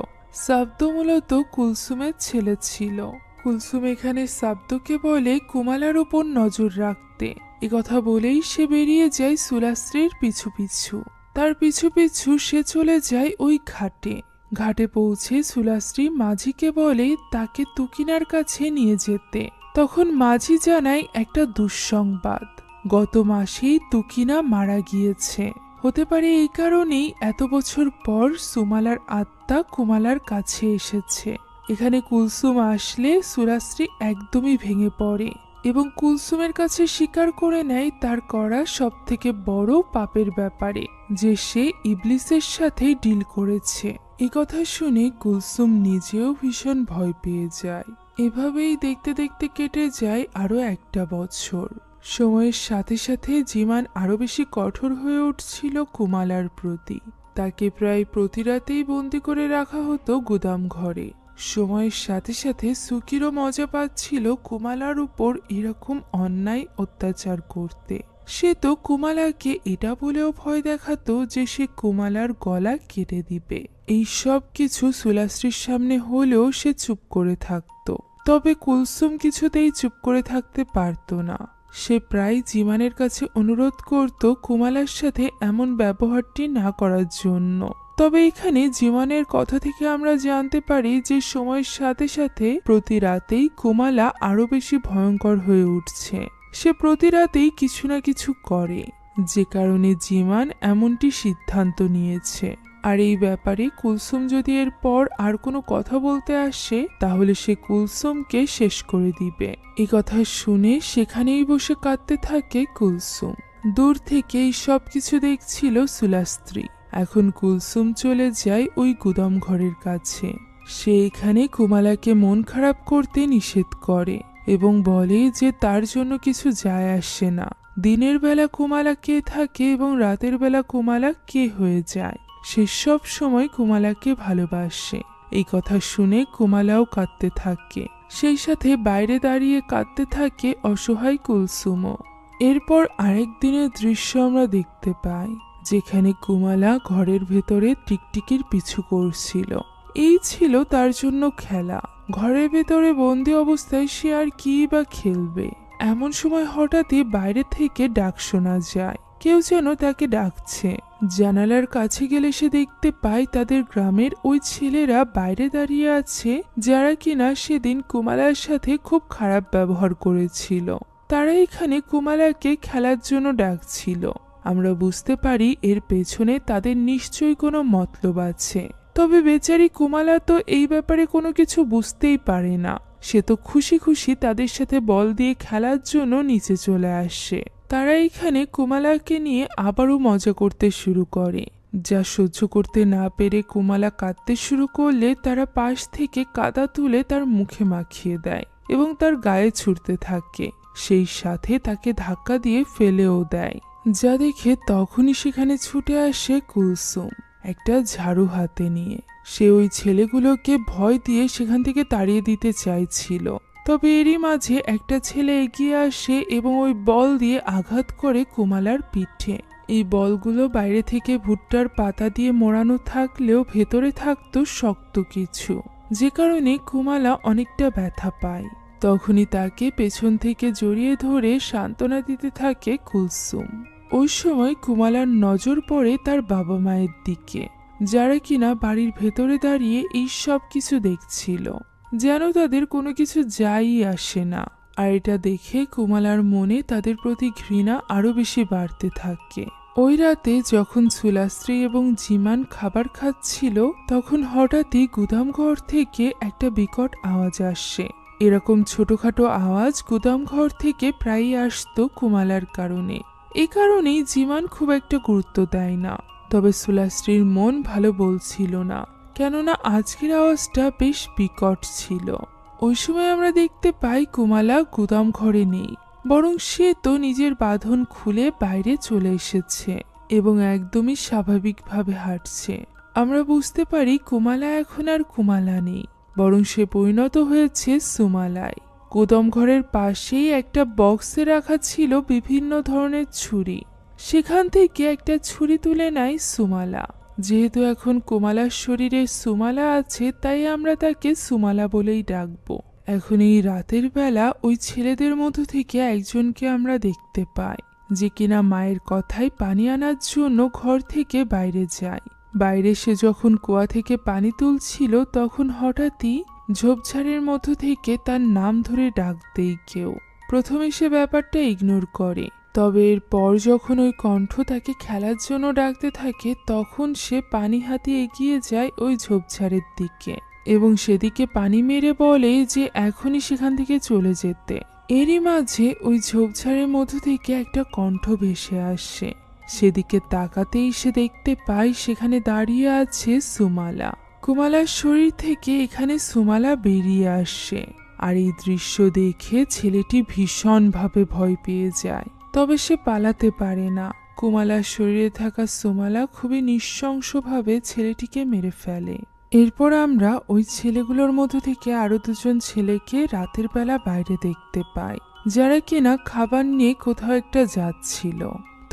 শাব্দ মূলত কুলসুমের ছেলে ছিল। কুলসুম এখানে সাবদুকে বলে কুমালার উপর নজর রাখতে। একথা বলেই সে বেরিয়ে যায় সুলাস্ত্রীর পিছু পিছু। তার পিছু পিছু সে চলে যায় ওই ঘাটে। ঘাটে পৌঁছে সুলাস্ত্রী মাঝিকে বলে তাকে তুকিনার কাছে নিয়ে যেতে। তখন মাঝি জানায় একটা দুঃসংবাদ, গত মাসেই তুকিনা মারা গিয়েছে। হতে পারে এই কারণেই এত বছর পর সুমালার আত্মা কুমালার কাছে এসেছে। এখানে কুলসুম আসলে সুলাস্ত্রী একদমই ভেঙে পড়ে এবং কুলসুমের কাছে স্বীকার করে নেয় তার করা সব থেকে বড় পাপের ব্যাপারে, যে সে ইবলিসের সাথে ডিল করেছে। এ কথা শুনে কুলসুম নিজেও ভীষণ ভয় পেয়ে যায়। এভাবেই দেখতে দেখতে কেটে যায় আরো একটা বছর। সময়ের সাথে সাথে জিমান আরো বেশি কঠোর হয়ে উঠছিল কুমালার প্রতি। তাকে প্রায় প্রতি রাতেই বন্দি করে রাখা হতো গুদাম ঘরে। সময়ের সাথে সাথে সুকিরও মজা পাচ্ছিল কুমালার উপর এরকম অন্যায় অত্যাচার করতে। সে তো কুমালাকে এটা বলেও ভয় দেখাতো যে সে কুমালার গলা কেটে দিবে। এই সব কিছু সুলাস্ত্রীর সামনে হলেও সে চুপ করে থাকতো। তবে কুলসুম কিছুতেই চুপ করে থাকতে পারত না। সে প্রায় জিমানের কাছে অনুরোধ করত কুমালার সাথে এমন ব্যবহারটি না করার জন্য। তবে এখানে জিমানের কথা থেকে আমরা জানতে পারি যে সময়ের সাথে সাথে প্রতি রাতেই কুমালা আরো বেশি ভয়ঙ্কর হয়ে উঠছে। সে প্রতি রাতেই কিছু না কিছু করে, যে কারণে জিমান এমনটি সিদ্ধান্ত নিয়েছে। আর এই ব্যাপারে কুলসুম যদি এরপর আর কোনো কথা বলতে আসে তাহলে সে কুলসুমকে শেষ করে দিবে। এই কথা শুনে সেখানেই বসে কাঁদতে থাকে কুলসুম। দূর থেকে এই সব কিছু দেখছিল সুলাস্ত্রী। এখন কুলসুম চলে যায় ওই গুদাম ঘরের কাছে। সে এখানে কুমালাকে মন খারাপ করতে নিষেধ করে এবং বলে যে তার জন্য কিছু যায় আসে না। দিনের বেলা কুমালা কে থাকে এবং রাতের বেলা কুমালা কে হয়ে যায়, সে সব সময় কুমালাকে ভালোবাসে। এই কথা শুনে কুমালাও কাঁদতে থাকে। সেই সাথে বাইরে দাঁড়িয়ে কাঁদতে থাকে অসহায় কুলসুমও। এরপর আরেক দিনের দৃশ্য আমরা দেখতে পাই, যেখানে কুমালা ঘরের ভেতরে টিকটিকির পিছু করছিল। এই ছিল তার জন্য খেলা। ঘরের ভেতরে বন্দি অবস্থায় সে আর কি বা খেলবে। এমন সময় হঠাৎই বাইরে থেকে ডাক শোনা যায়, কেউ যেন তাকে ডাকছে। জানালার কাছে গেলে সে দেখতে পায় তাদের গ্রামের ওই ছেলেরা বাইরে দাঁড়িয়ে আছে, যারা কিনা সেদিন কুমালার সাথে খুব খারাপ ব্যবহার করেছিল। তারা এখানে কুমালাকে খেলার জন্য ডাকছিল। আমরা বুঝতে পারি এর পেছনে তাদের নিশ্চয়ই কোনো মতলব আছে। তবে বেচারি কুমালা তো এই ব্যাপারে কোনো কিছু বুঝতেই পারে না। সে তো খুশি খুশি তাদের সাথে বল দিয়ে খেলার জন্য নিচে চলে আসে। তারা এখানে কুমালাকে নিয়ে আবারও মজা করতে শুরু করে। যা সহ্য করতে না পেরে কুমালা কাঁদতে শুরু করলে তারা পাশ থেকে কাদা তুলে তার মুখে মাখিয়ে দেয় এবং তার গায়ে ছুঁড়তে থাকে। সেই সাথে তাকে ধাক্কা দিয়ে ফেলেও দেয়। যা দেখে তখনই সেখানে ছুটে আসে কুলসুম একটা ঝাড়ু হাতে নিয়ে। সে ওই ছেলেগুলোকে ভয় দিয়ে সেখান থেকে তাড়িয়ে দিতে চাইছিল। তবে এরই মাঝে একটা ছেলে এগিয়ে আসে এবং ওই বল দিয়ে আঘাত করে কুমালার পিঠে। এই বলগুলো বাইরে থেকে ভুট্টার পাতা দিয়ে মোড়ানো থাকলেও ভেতরে থাকতো শক্ত কিছু, যে কারণে কুমালা অনেকটা ব্যথা পায়। তখনই তাকে পেছন থেকে জড়িয়ে ধরে সান্ত্বনা দিতে থাকে কুলসুম। ওই সময় কুমালার নজর পড়ে তার বাবা মায়ের দিকে, যারা কিনা বাড়ির ভেতরে দাঁড়িয়ে এই সব কিছু দেখছিল, যেন তাদের কোনো কিছু যাই আসে না। আর এটা দেখে কুমালার মনে তাদের প্রতি ঘৃণা আরো বেশি বাড়তে থাকে। ওই রাতে যখন সুলাস্ত্রী এবং জিমান খাবার খাচ্ছিল, তখন হঠাৎই গুদামঘর থেকে একটা বিকট আওয়াজ আসে। এরকম ছোটখাটো আওয়াজ গুদামঘর থেকে প্রায়ই আসতো কুমালার কারণে। এই কারণেই জিমান খুব একটা গুরুত্ব দেয় না। তবে সুলাস্ত্রীর মন ভালো বলছিল না, কেননা আজকের আওয়াজটা বেশ বিকট ছিল। ওই সময় আমরা দেখতে পাই কুমালা গুদাম ঘরে নেই, বরং সে তো নিজের বাঁধন খুলে বাইরে চলে এসেছে এবং একদমই স্বাভাবিকভাবে হাঁটছে। আমরা বুঝতে পারি কুমালা এখন আর কুমালা নেই, বরং সে পরিণত হয়েছে সুমালায়। গুদাম ঘরের পাশেই একটা বক্সে রাখা ছিল বিভিন্ন ধরনের ছুরি। সেখান থেকে একটা ছুরি তুলে নেয় সুমালা। যেহেতু এখন কুমালার শরীরে সুমালা আছে, তাই আমরা তাকে সুমালা বলেই ডাকবো। এখন এই রাতের বেলা ওই ছেলেদের মধ্য থেকে একজনকে আমরা দেখতে পাই, যে কিনা মায়ের কথায় পানি আনার জন্য ঘর থেকে বাইরে যায়। বাইরে সে যখন কুয়া থেকে পানি তুলছিল, তখন হঠাৎই ঝোপঝাড়ের মধ্য থেকে তার নাম ধরে ডাক দেয় কেউ। প্রথমে সে ব্যাপারটা ইগনোর করে, তবে এরপর যখন ওই কণ্ঠ তাকে খেলার জন্য ডাকতে থাকে, তখন সে পানি হাতে এগিয়ে যায় ওই ঝোপঝাড়ের দিকে এবং সেদিকে পানি মেরে বলে যে এখনই সেখান থেকে চলে যেতে। এরই মাঝে ওই ঝোপঝাড়ের মধ্য থেকে একটা কণ্ঠ ভেসে আসে। সেদিকে তাকাতেই সে দেখতে পায় সেখানে দাঁড়িয়ে আছে সুমালা। কুমালার শরীর থেকে এখানে সুমালা বেরিয়ে আসে, আর এই দৃশ্য দেখে ছেলেটি ভীষণভাবে ভয় পেয়ে যায়। তবে সে পালাতে পারে না। কুমালার শরীরে থাকা সুমালা খুবই নৃশংসভাবে ছেলেটিকে মেরে ফেলে। এরপর আমরা ওই ছেলেগুলোর মধ্য থেকে আরো দুজন ছেলেকে রাতের বেলা বাইরে দেখতে পাই, যারা কিনা খাবার নিয়ে কোথাও একটা যাচ্ছিল।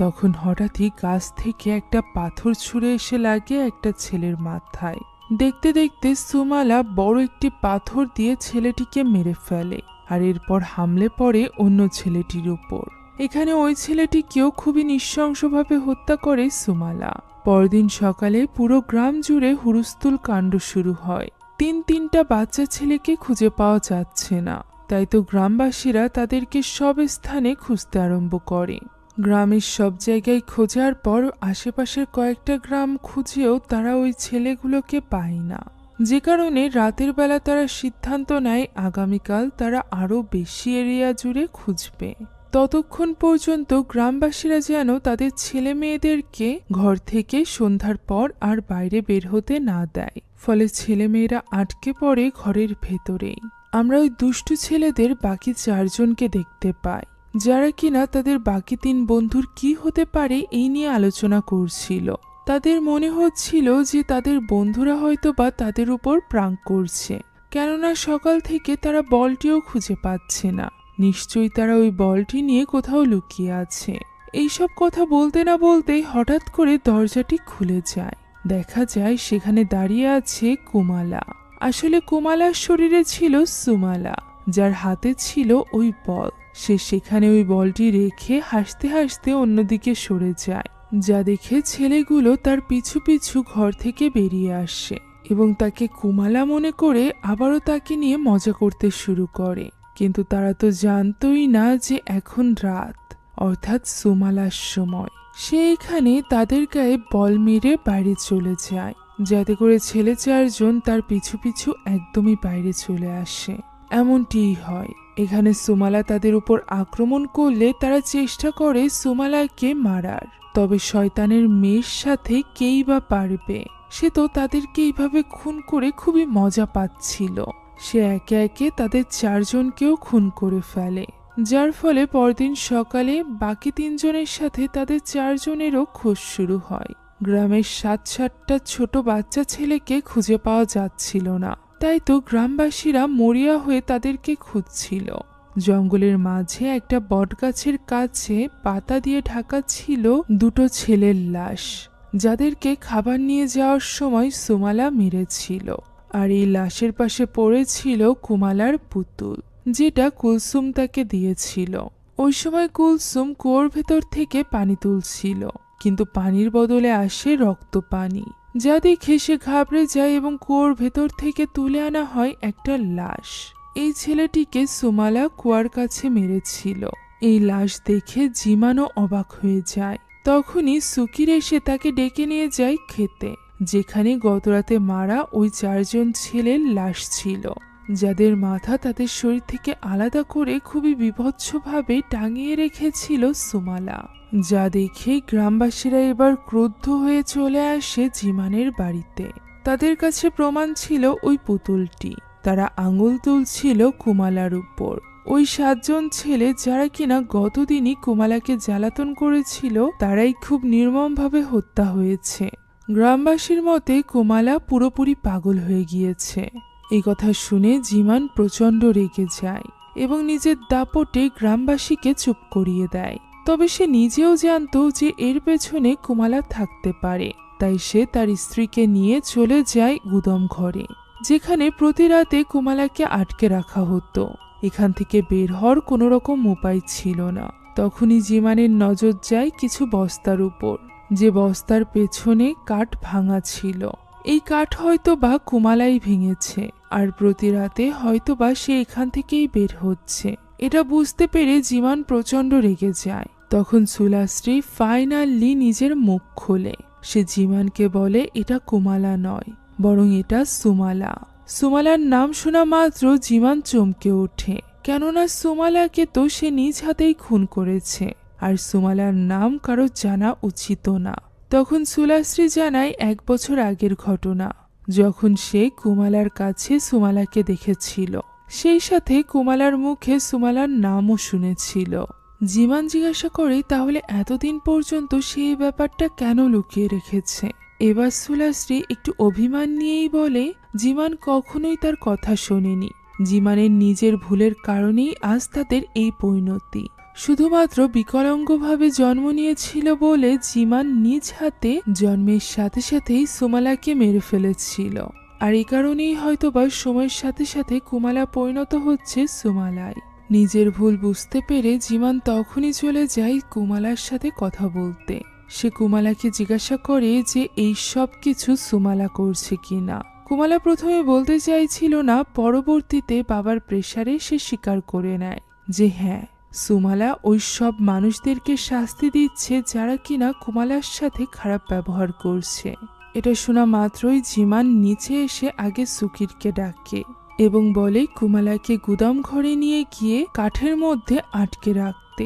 তখন হঠাৎই গাছ থেকে একটা পাথর ছুঁড়ে এসে লাগে একটা ছেলের মাথায়। দেখতে দেখতে সুমালা বড় একটি পাথর দিয়ে ছেলেটিকে মেরে ফেলে, আর এরপর হামলে পড়ে অন্য ছেলেটির উপর। এখানে ওই ছেলেটিকেও খুবই নৃশংসভাবে হত্যা করে সুমালা। পরদিন সকালে পুরো গ্রাম জুড়ে হুলস্থুল কাণ্ড শুরু হয়। তিনটা বাচ্চা ছেলেকে খুঁজে পাওয়া যাচ্ছে না, তাই তো গ্রামবাসীরা তাদেরকে সব স্থানে খুঁজতে আরম্ভ করে। গ্রামের সব জায়গায় খোঁজার পর আশেপাশের কয়েকটা গ্রাম খুঁজেও তারা ওই ছেলেগুলোকে পায় না, যে কারণে রাতের বেলা তারা সিদ্ধান্ত নেয় আগামীকাল তারা আরো বেশি এরিয়া জুড়ে খুঁজবে। ততক্ষণ পর্যন্ত গ্রামবাসীরা যেন তাদের ছেলে মেয়েদেরকে ঘর থেকে সন্ধ্যার পর আর বাইরে বের হতে না দেয়, ফলে ছেলেমেয়েরা আটকে পড়ে ঘরের ভেতরেই। আমরা ওই দুষ্টু ছেলেদের বাকি 4 জনকে দেখতে পাই, যারা কিনা তাদের বাকি 3 বন্ধুর কি হতে পারে এই নিয়ে আলোচনা করছিল। তাদের মনে হচ্ছিল যে তাদের বন্ধুরা হয়তো বা তাদের উপর প্রাঙ্ক করছে, কেননা সকাল থেকে তারা বলটিও খুঁজে পাচ্ছে না। নিশ্চয়ই তারা ওই বলটি নিয়ে কোথাও লুকিয়ে আছে। এইসব কথা বলতে না বলতেই হঠাৎ করে দরজাটি খুলে যায়। দেখা যায় সেখানে দাঁড়িয়ে আছে কুমালা। আসলে কুমালার শরীরে ছিল সুমালা, যার হাতে ছিল ওই বল। সে সেখানে ওই বলটি রেখে হাসতে হাসতে অন্যদিকে সরে যায়, যা দেখে ছেলেগুলো তার পিছু পিছু ঘর থেকে বেরিয়ে আসে এবং তাকে কুমালা মনে করে আবারও তাকে নিয়ে মজা করতে শুরু করে। কিন্তু তারা তো জানতই না যে এখন রাত, অর্থাৎ সুমালার সময়। সে এখানে তাদের গায়ে বল মেরে বাইরে চলে যায়, যাতে করে ছেলে 4 জন তার পিছু পিছু একদমই বাইরে চলে আসে। এমনটিই হয়। এখানে সুমালা তাদের উপর আক্রমণ করলে তারা চেষ্টা করে সুমালাকে মারার, তবে শয়তানের মেয়ের সাথে কেই বা পারবে। সে তো তাদেরকে এইভাবে খুন করে খুবই মজা পাচ্ছিল। সে একে একে তাদের 4 জনকেও খুন করে ফেলে, যার ফলে পরদিন সকালে বাকি 3 জনের সাথে তাদের 4 জনেরও খোঁজ শুরু হয়। গ্রামের 7-8টা ছোট বাচ্চা ছেলেকে খুঁজে পাওয়া যাচ্ছিল না, তাই তো গ্রামবাসীরা মরিয়া হয়ে তাদেরকে খুঁজছিল। জঙ্গলের মাঝে একটা বটগাছের কাছে পাতা দিয়ে ঢাকা ছিল 2টো ছেলের লাশ, যাদেরকে খাবার নিয়ে যাওয়ার সময় সুমালা মেরেছিল। আর এই লাশের পাশে পড়েছিল কুমালার পুতুল, যেটা কুলসুম তাকে দিয়েছিল। ওই সময় কুলসুম কুয়োর ভেতর থেকে পানি তুলছিল, কিন্তু পানির বদলে আসে রক্ত পানি, যা দেখে সে ঘাবড়ে যায় এবং কুয়োর ভেতর থেকে তুলে আনা হয় একটা লাশ। এই ছেলেটিকে সুমালা কুয়ার কাছে মেরেছিল। এই লাশ দেখে জিমানও অবাক হয়ে যায়। তখনই সুকির এসে তাকে ডেকে নিয়ে যায় খেতে, যেখানে গতরাতে মারা ওই 4 জন ছেলের লাশ ছিল, যাদের মাথা তাদের শরীর থেকে আলাদা করে খুবই বিভৎসভাবে টাঙিয়ে রেখেছিল সুমালা। যা দেখে গ্রামবাসীরা এবার ক্রুদ্ধ হয়ে চলে আসে জিমানের বাড়িতে। তাদের কাছে প্রমাণ ছিল ওই পুতুলটি। তারা আঙুল তুলছিল কুমালার উপর। ওই 7 জন ছেলে যারা কিনা গতদিনই কুমালাকে জ্বালাতন করেছিল, তারাই খুব নির্মমভাবে হত্যা হয়েছে। গ্রামবাসীর মতে কুমালা পুরোপুরি পাগল হয়ে গিয়েছে। এই কথা শুনে জিমান প্রচন্ড রেগে যায় এবং নিজের দাপটে গ্রামবাসীকে চুপ করিয়ে দেয়। তবে সে নিজেও জানতো যে এর পেছনে কুমালা থাকতে পারে, তাই সে তার স্ত্রীকে নিয়ে চলে যায় গুদম ঘরে। যেখানে প্রতি রাতে কুমালাকে আটকে রাখা হতো। এখান থেকে বের হওয়ার কোনো রকম উপায় ছিল না। তখনই জিমানের নজর যায় কিছু বস্তার উপর, যে বস্তার পেছনে কাঠ ভাঙা ছিল। এই কাঠ হয়তো বা কুমালাই ভেঙেছে, আর প্রতি রাতে হয়তো বা সে এখান থেকেই বের হচ্ছে। এটা বুঝতে পেরে জিমান প্রচন্ড রেগে যায়। তখন সুলাস্ত্রী ফাইনালি নিজের মুখ খোলে। সে জিমানকে বলে এটা কুমালা নয়, বরং এটা সুমালা। সুমালার নাম শোনা মাত্র জিমান চমকে ওঠে, কেননা সুমালাকে তো সে নিজ হাতেই খুন করেছে, আর সুমালার নাম কারো জানা উচিত না। তখন সুলাস্ত্রী জানায় 1 বছর আগের ঘটনা, যখন সে কুমালার কাছে সুমালাকে দেখেছিল, সেই সাথে কুমালার মুখে সুমালার নামও শুনেছিল। জিমান জিজ্ঞাসা করে তাহলে এতদিন পর্যন্ত সে এই ব্যাপারটা কেন লুকিয়ে রেখেছে। এবার সুলাস্ত্রী একটু অভিমান নিয়েই বলে জিমান কখনোই তার কথা শোনেনি। জিমানের নিজের ভুলের কারণেই আজ তাদের এই পরিণতি। শুধুমাত্র বিকলাঙ্গভাবে জন্ম নিয়েছিল বলে জিমান নিজ হাতে জন্মের সাথে সাথেই সুমালাকে মেরে ফেলেছিল, আর এই কারণেই হয়তোবা সময়ের সাথে সাথে কুমালা পরিণত হচ্ছে সুমালায়। নিজের ভুল বুঝতে পেরে জিমান তখনই চলে যায় কুমালার সাথে কথা বলতে। সে কুমালাকে জিজ্ঞাসা করে যে এই সব কিছু সুমালা করছে কিনা। কুমালা প্রথমে বলতে চাইছিল না, পরবর্তীতে বাবার প্রেসারে সে স্বীকার করে নেয় যে হ্যাঁ, সুমালা ওই সব মানুষদেরকে শাস্তি দিচ্ছে যারা কিনা কুমালার সাথে খারাপ ব্যবহার করছে। এটা শোনা মাত্রই জিমান নিচে এসে আগে সুকিরকে ডাকে এবং বলে কুমালাকে গুদাম ঘরে নিয়ে গিয়ে কাঠের মধ্যে আটকে রাখতে,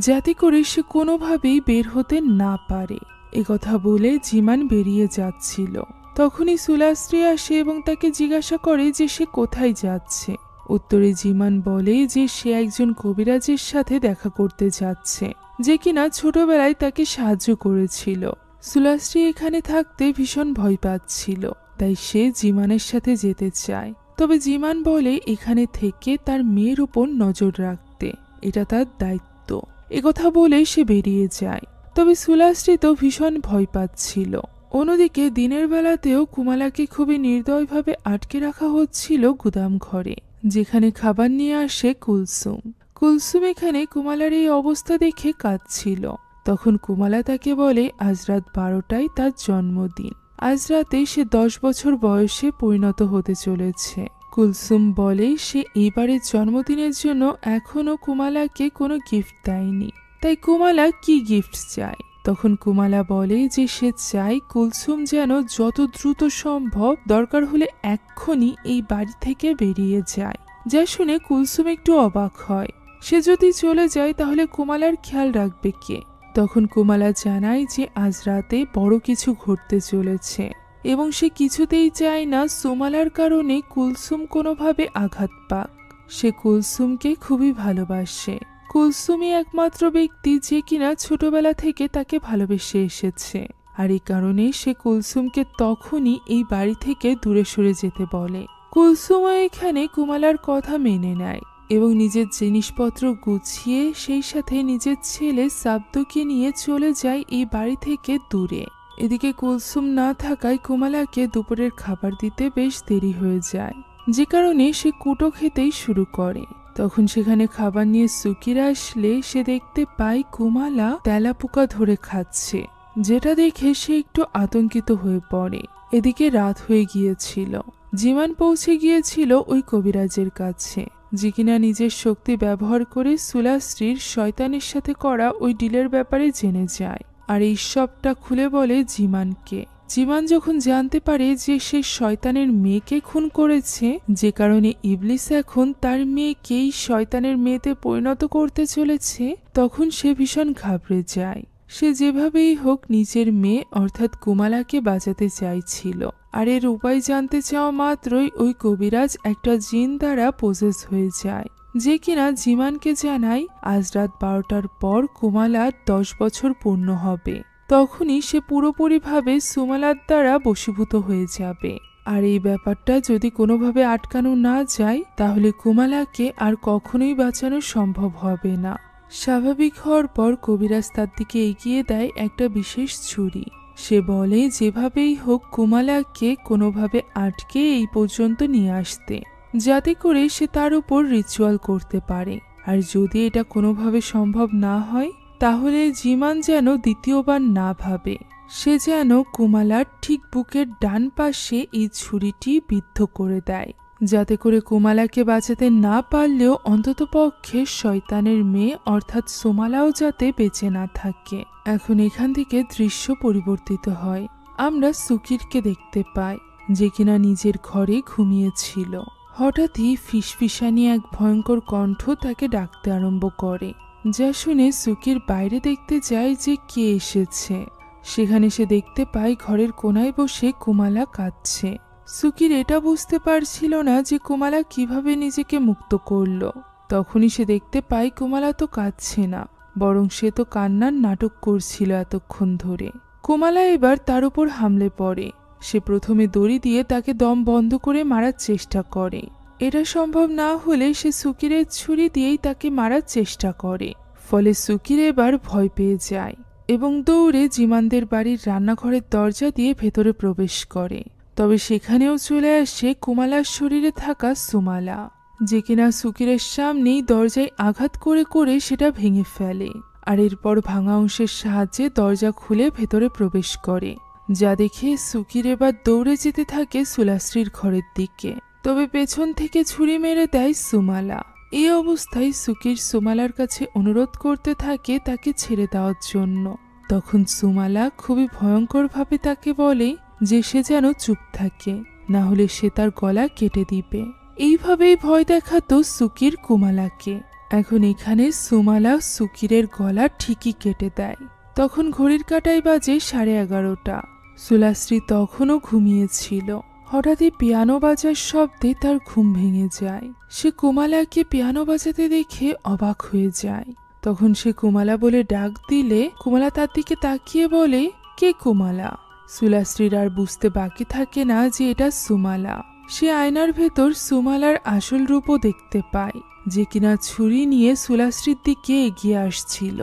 যাতে করে সে কোনোভাবেই বের হতে না পারে। একথা বলে জিমান বেরিয়ে যাচ্ছিল। তখনই সুলাস্ত্রী আসে এবং তাকে জিজ্ঞাসা করে যে সে কোথায় যাচ্ছে। উত্তরে জিমান বলে যে সে একজন কবিরাজের সাথে দেখা করতে যাচ্ছে, যে কিনা ছোটবেলায় তাকে সাহায্য করেছিল। সুলাস্ত্রী এখানে থাকতে ভীষণ ভয় পাচ্ছিল, তাই সে জিমানের সাথে যেতে চায়। তবে জিমান বলে এখানে থেকে তার মেয়ের উপর নজর রাখতে, এটা তার দায়িত্ব। একথা বলে সে বেরিয়ে যায়। তবে সুলাস্ত্রী তো ভীষণ ভয় পাচ্ছিল। অন্যদিকে দিনের বেলাতেও কুমালাকে খুবই নির্দয়ভাবে আটকে রাখা হচ্ছিল গুদাম ঘরে, যেখানে খাবার নিয়ে আসে কুলসুম। কুলসুম এখানে কুমালার এই অবস্থা দেখে কাঁদছিল। তখন কুমালা তাকে বলে আজ রাত 12টায় তার জন্মদিন। আজ রাতে সে 10 বছর বয়সে পরিণত হতে চলেছে। কুলসুম বলে সে এইবারের জন্মদিনের জন্য এখনো কুমালাকে কোনো গিফট দেয়নি, তাই কুমালা কি গিফট চায়। তখন কুমালা বলে যে সে চায় কুলসুম যেন যত দ্রুত সম্ভব, দরকার হলে এক্ষুনি এই বাড়ি থেকে বেরিয়ে যায়। যা শুনে কুলসুম একটু অবাক হয়। সে যদি চলে যায় তাহলে কুমালার খেয়াল রাখবে কে। তখন কুমালা জানায় যে আজ রাতে বড় কিছু ঘটতে চলেছে এবং সে কিছুতেই চায় না সুমালার কারণে কুলসুম কোনোভাবে আঘাত পাক। সে কুলসুমকে খুবই ভালোবাসে। কুলসুমই একমাত্র ব্যক্তি যে কিনা ছোটবেলা থেকে তাকে ভালোবেসে এসেছে, আর এই কারণে সে কুলসুমকে তখনই এই বাড়ি থেকে দূরে সরে যেতে বলে। কুলসুমও এখানে কুমালার কথা মেনে নেয় এবং নিজের জিনিসপত্র গুছিয়ে সেই সাথে নিজের ছেলে সাব্দকে নিয়ে চলে যায় এই বাড়ি থেকে দূরে। এদিকে কুলসুম না থাকায় কুমালাকে দুপুরের খাবার দিতে বেশ দেরি হয়ে যায়, যে কারণে সে কুটো খেতেই শুরু করে। তখন সেখানে খাবার নিয়ে সুকিরা আসলে সে দেখতে পায় কুমালা তেলাপোকা ধরে খাচ্ছে, যেটা দেখে সে একটু আতঙ্কিত হয়ে পড়ে। এদিকে রাত হয়ে গিয়েছিল। জিমান পৌঁছে গিয়েছিল ওই কবিরাজের কাছে, যে কিনা নিজের শক্তি ব্যবহার করে সুলাস্ত্রীর শয়তানের সাথে করা ওই ডিলের ব্যাপারে জেনে যায়, আর এই সবটা খুলে বলে জিমানকে। জিমান যখন জানতে পারে যে সে শয়তানের মেয়েকে খুন করেছে, যে কারণে ইবলিস এখন তার মেয়েকেই শয়তানের মেয়েতে পরিণত করতে চলেছে, তখন সে ভীষণ ঘাবড়ে যায়। সে যেভাবেই হোক নিজের মেয়ে অর্থাৎ কুমালাকে বাঁচাতে চাইছিল, আর এর উপায় জানতে চাওয়া মাত্রই ওই কবিরাজ একটা জিন দ্বারা পজেস হয়ে যায়, যে কিনা জিমানকে জানায় আজ রাত 12টার পর কুমালার 10 বছর পূর্ণ হবে। তখনই সে পুরোপুরিভাবে সুমালার দ্বারা বশীভূত হয়ে যাবে, আর এই ব্যাপারটা যদি কোনোভাবে আটকানো না যায় তাহলে কুমালাকে আর কখনোই বাঁচানো সম্ভব হবে না। স্বাভাবিক হওয়ার পর কবিরাজ তার দিকে এগিয়ে দেয় একটা বিশেষ ছুরি। সে বলে যেভাবেই হোক কুমালাকে কোনোভাবে আটকে এই পর্যন্ত নিয়ে আসতে, যাতে করে সে তার উপর রিচুয়াল করতে পারে। আর যদি এটা কোনোভাবে সম্ভব না হয় তাহলে জিমান যেন দ্বিতীয়বার না ভাবে। সে যেন কুমালার ঠিক বুকের ডান পাশে এই ছুরিটি বিদ্ধ করে দেয়, যাতে করে কুমালাকে বাঁচাতে না পারলেও অন্ততপক্ষে শয়তানের মেয়ে অর্থাৎ সোমালাও যাতে বেঁচে না থাকে। এখন এখান থেকে দৃশ্য পরিবর্তিত হয়। আমরা সুকিরকে দেখতে পাই, যে কিনা নিজের ঘরে ঘুমিয়েছিল। হঠাৎই ফিসফিসানি এক ভয়ঙ্কর কণ্ঠ তাকে ডাকতে আরম্ভ করে, যা শুনে সুকির বাইরে দেখতে যায় যে কে এসেছে। সেখানে সে দেখতে পায় ঘরের কোনায় বসে কুমালা কাঁদছে। সুকির এটা বুঝতে পারছিল না যে কুমালা কিভাবে নিজেকে মুক্ত করল। তখনই সে দেখতে পায় কুমালা তো কাঁদছে না, বরং সে তো কান্নার নাটক করছিল এতক্ষণ ধরে। কুমালা এবার তার উপর হামলে পড়ে। সে প্রথমে দড়ি দিয়ে তাকে দম বন্ধ করে মারার চেষ্টা করে। এটা সম্ভব না হলে সে সুকিরের ছুরি দিয়েই তাকে মারার চেষ্টা করে। ফলে সুকির এবার ভয় পেয়ে যায় এবং দৌড়ে জিমানদের বাড়ির রান্নাঘরের দরজা দিয়ে ভেতরে প্রবেশ করে। তবে সেখানেও চলে আসে কুমালার শরীরে থাকা সুমালা, যে কিনা সুকিরের সামনেই দরজায় আঘাত করে করে সেটা ভেঙে ফেলে। আর এরপর ভাঙা অংশের সাহায্যে দরজা খুলে ভেতরে প্রবেশ করে, যা দেখে সুকির এবার দৌড়ে যেতে থাকে সুলাশ্রীর ঘরের দিকে। তবে পেছন থেকে ছুরি মেরে দেয় সুমালা। এই অবস্থায় সুকির সুমালার কাছে অনুরোধ করতে থাকে তাকে ছেড়ে দেওয়ার জন্য। তখন সুমালা খুবই ভয়ঙ্করভাবে তাকে বলে যে সে যেন চুপ থাকে, না হলে সে তার গলা কেটে দিবে। এইভাবেই ভয় দেখাতো সুকির কুমালাকে। এখন এখানে সুমালা সুকিরের গলা ঠিকই কেটে দেয়। তখন ঘড়ির কাঁটায় বাজে 11:30। সুলাশ্রী তখনও ঘুমিয়েছিল। হঠাৎই পিয়ানো বাজার শব্দে তার ঘুম ভেঙে যায়। সে কুমালাকে পিয়ানো বাজাতে দেখে অবাক হয়ে যায়। তখন সে কুমালা বলে ডাক দিলে কুমালা তার দিকে তাকিয়ে বলে, কে কুমালা? সুলাশ্রীর আর বুঝতে বাকি থাকে না যে এটা সুমালা। সে আয়নার ভেতর সুমালার আসল রূপও দেখতে পায়, যে কিনা ছুরি নিয়ে সুলাশ্রীর দিকে এগিয়ে আসছিল।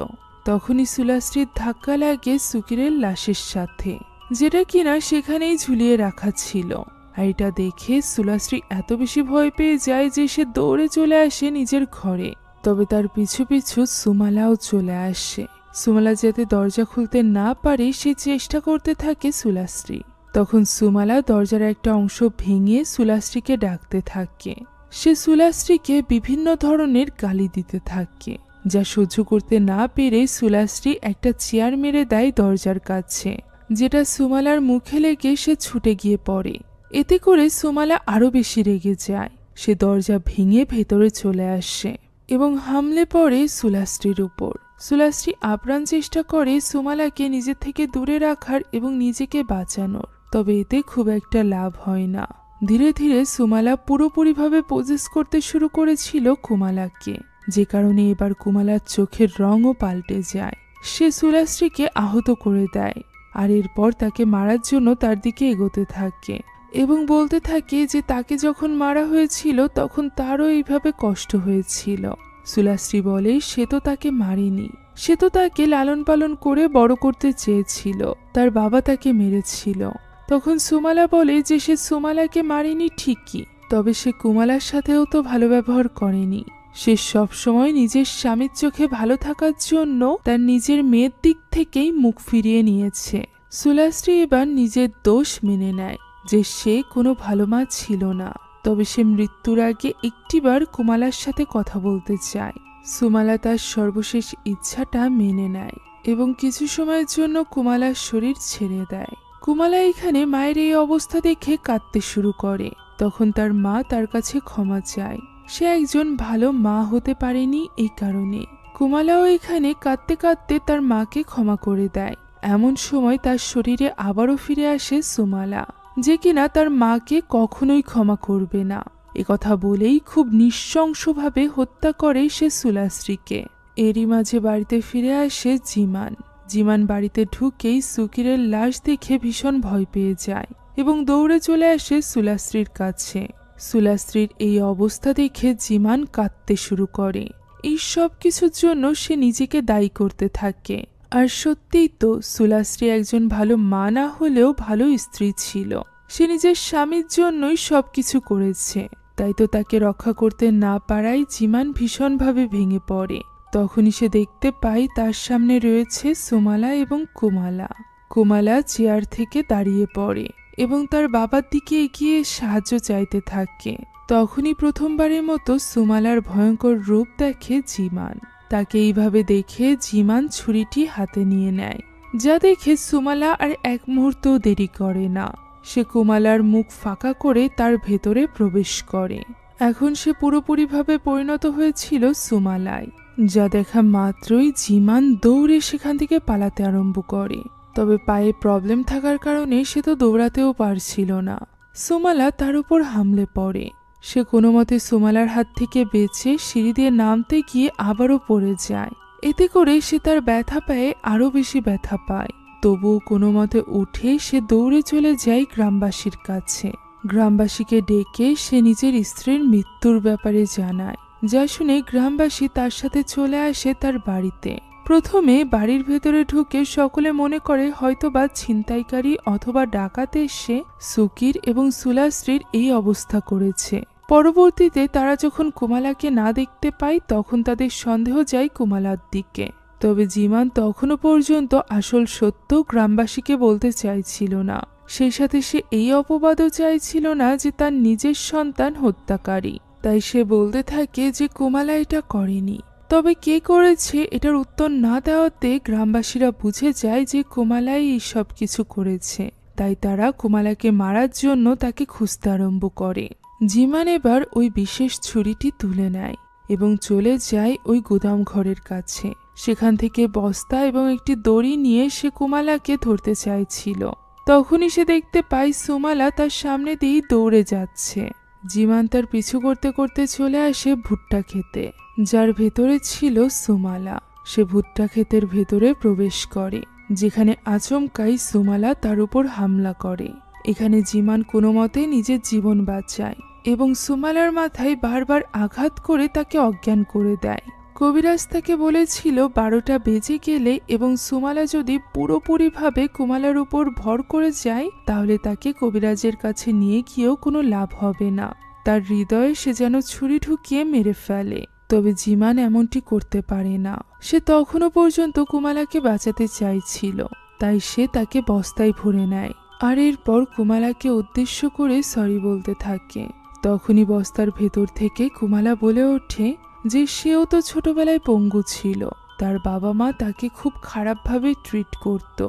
তখনই সুলাশ্রীর ধাক্কা লাগে সুকিরের লাশের সাথে, যেটা কিনা সেখানেই ঝুলিয়ে রাখা ছিল। আর এটা দেখে সুলাশ্রী এত বেশি ভয় পেয়ে যায় যে সে দৌড়ে চলে আসে নিজের ঘরে। তবে তার পিছু পিছু সুমালাও চলে আসে। সুমালা যাতে দরজা খুলতে না পারে সে চেষ্টা করতে থাকে সুলাশ্রী। তখন সুমালা দরজার একটা অংশ ভেঙে সুলাশ্রীকে ডাকতে থাকে। সে সুলাশ্রীকে বিভিন্ন ধরনের গালি দিতে থাকে, যা সহ্য করতে না পেরে সুলাশ্রী একটা চেয়ার মেরে দেয় দরজার কাছে, যেটা সুমালার মুখে লেগে সে ছুটে গিয়ে পড়ে। এতে করে সুমালা আরো বেশি রেগে যায়। সে দরজা ভেঙে ভেতরে চলে আসে এবং হামলে পড়ে সুলাশ্রীর উপর। সুলাশ্রী আপ্রাণ চেষ্টা করে সুমালাকে নিজের থেকে দূরে রাখার এবং নিজেকে বাঁচানোর, তবে এতে খুব একটা লাভ হয় না। ধীরে ধীরে সুমালা পুরোপুরিভাবে পজেস করতে শুরু করেছিল কুমালাকে, যে কারণে এবার কুমালার চোখের রঙও পাল্টে যায়। সে সুলাশ্রীকে আহত করে দেয় আর এরপর তাকে মারার জন্য তার দিকে এগোতে থাকে এবং বলতে থাকে যে তাকে যখন মারা হয়েছিল তখন তারও এইভাবে কষ্ট হয়েছিল। সুলাশ্রী বলে সে তো তাকে মারেনি, সে তো তাকে লালন পালন করে বড় করতে চেয়েছিল, তার বাবা তাকে মেরেছিল। তখন সুমালা বলে যে সে সুমালাকে মারেনি ঠিকই, তবে সে কুমালার সাথেও তো ভালো ব্যবহার করেনি। সে সবসময় নিজের স্বামীর চোখে ভালো থাকার জন্য তার নিজের মেয়ের দিক থেকেই মুখ ফিরিয়ে নিয়েছে। সুলাশ্রী এবার নিজের দোষ মেনে নেয় যে সে কোনো ভালো মা ছিল না, তবে সে মৃত্যুর আগে একটিবার কুমালার সাথে কথা বলতে চায়। সুমালা তার সর্বশেষ ইচ্ছাটা মেনে নেয় এবং কিছু সময়ের জন্য কুমালার শরীর ছেড়ে দেয়। কুমালা এখানে মায়ের এই অবস্থা দেখে কাঁদতে শুরু করে। তখন তার মা তার কাছে ক্ষমা চায়। সে একজন ভালো মা হতে পারেনি এই কারণে। কুমালাও এখানে কাঁদতে কাঁদতে তার মাকে ক্ষমা করে দেয়। এমন সময় তার শরীরে আবারও ফিরে আসে সুমালা, যে কিনা তার মাকে কখনোই ক্ষমা করবে না। একথা বলেই খুব নৃশংসভাবে হত্যা করে সে সুলাশ্রীকে। এরই মাঝে বাড়িতে ফিরে আসে জিমান। জিমান বাড়িতে ঢুকেই সুকিরের লাশ দেখে ভীষণ ভয় পেয়ে যায় এবং দৌড়ে চলে আসে সুলাশ্রীর কাছে। সুলাশ্রীর এই অবস্থা দেখে জিমান কাঁদতে শুরু করে। এই সব কিছুর জন্য সে নিজেকে দায়ী করতে থাকে আর সত্যিই তো সুলাশ্রী একজন ভালো মা না হলেও ভালো স্ত্রী ছিল। সে নিজের স্বামীর জন্যই সবকিছু করেছে, তাই তো তাকে রক্ষা করতে না পারায় জিমান ভীষণভাবে ভেঙে পড়ে। তখনই সে দেখতে পায় তার সামনে রয়েছে সুমালা এবং কুমালা। কুমালা চেয়ার থেকে দাঁড়িয়ে পড়ে এবং তার বাবার দিকে এগিয়ে সাহায্য চাইতে থাকে। তখনই প্রথমবারের মতো সুমালার ভয়ঙ্কর রূপ দেখে জিমান। তাকে এইভাবে দেখে জিমান ছুরিটি হাতে নিয়ে নেয়, যা দেখে সুমালা আর এক মুহূর্তও দেরি করে না। সে কুমালার মুখ ফাঁকা করে তার ভেতরে প্রবেশ করে। এখন সে পুরোপুরিভাবে পরিণত হয়েছিল সুমালায়, যা দেখা মাত্রই জিমান দৌড়ে সেখান থেকে পালাতে আরম্ভ করে। তবে পায়ে প্রবলেম থাকার কারণে সে তো দৌড়াতেও পারছিল না। সুমালা তার উপর হামলে পড়ে। সে কোনো মতে সুমালার হাত থেকে বেঁচে সিঁড়ি দিয়ে নামতে গিয়ে আবারও পড়ে যায়। এতে করে সে তার ব্যথা পায়ে আরও বেশি ব্যথা পায়। তবুও কোনো মতে উঠে সে দৌড়ে চলে যায় গ্রামবাসীর কাছে। গ্রামবাসীকে ডেকে সে নিজের স্ত্রীর মৃত্যুর ব্যাপারে জানায়, যা শুনে গ্রামবাসী তার সাথে চলে আসে তার বাড়িতে। প্রথমে বাড়ির ভেতরে ঢুকে সকলে মনে করে হয়তোবা ছিনতাইকারী অথবা ডাকাত এসে সুকির এবং সুলাশ্রীর এই অবস্থা করেছে। পরবর্তীতে তারা যখন কুমালাকে না দেখতে পায় তখন তাদের সন্দেহ যায় কুমালার দিকে। তবে জিমান তখনও পর্যন্ত আসল সত্য গ্রামবাসীকে বলতে চাইছিল না। সেই সাথে সে এই অপবাদও চাইছিল না যে তার নিজের সন্তান হত্যাকারী। তাই সে বলতে থাকে যে কুমালা এটা করেনি। তবে কে করেছে এটার উত্তর না দেওয়াতে গ্রামবাসীরা বুঝে যায় যে কুমালাই এই সব কিছু করেছে। তাই তারা কুমালাকে মারার জন্য তাকে খুঁজতে আরম্ভ করে। জিমান এবার ওই বিশেষ ছুরিটি তুলে নেয় এবং চলে যায় ওই গুদাম ঘরের কাছে। সেখান থেকে বস্তা এবং একটি দড়ি নিয়ে সে কুমালাকে ধরতে চাইছিল। তখনই সে দেখতে পায় সুমালা তার সামনে দিয়েই দৌড়ে যাচ্ছে। জিমান তার পিছু করতে করতে চলে আসে ভুট্টা খেতে, যার ভেতরে ছিল সুমালা। সে ভুট্টা ক্ষেতের ভেতরে প্রবেশ করে, যেখানে আচমকাই সুমালা তার উপর হামলা করে। এখানে জিমান কোনো মতে নিজের জীবন বাঁচায় এবং সুমালার মাথায় বারবার আঘাত করে তাকে অজ্ঞান করে দেয়। কবিরাজ তাকে বলেছিল 12টা বেজে গেলে এবং সুমালা যদি পুরোপুরিভাবে কুমালার উপর ভর করে যায় তাহলে তাকে কবিরাজের কাছে নিয়ে গিয়েও কোনো লাভ হবে না। তার হৃদয়ে সে যেন ছুরি ঢুকিয়ে মেরে ফেলে। তবে জিমান এমনটি করতে পারে না। সে তখনও পর্যন্ত কুমালাকে বাঁচাতে চাইছিল, তাই সে তাকে বস্তায় ভরে নেয় আর এরপর কুমালাকে উদ্দেশ্য করে সরি বলতে থাকে। তখনই বস্তার ভেতর থেকে কুমালা বলে ওঠে যে সেও তো ছোটবেলায় পঙ্গু ছিল। তার বাবা মা তাকে খুব খারাপভাবে ট্রিট করত।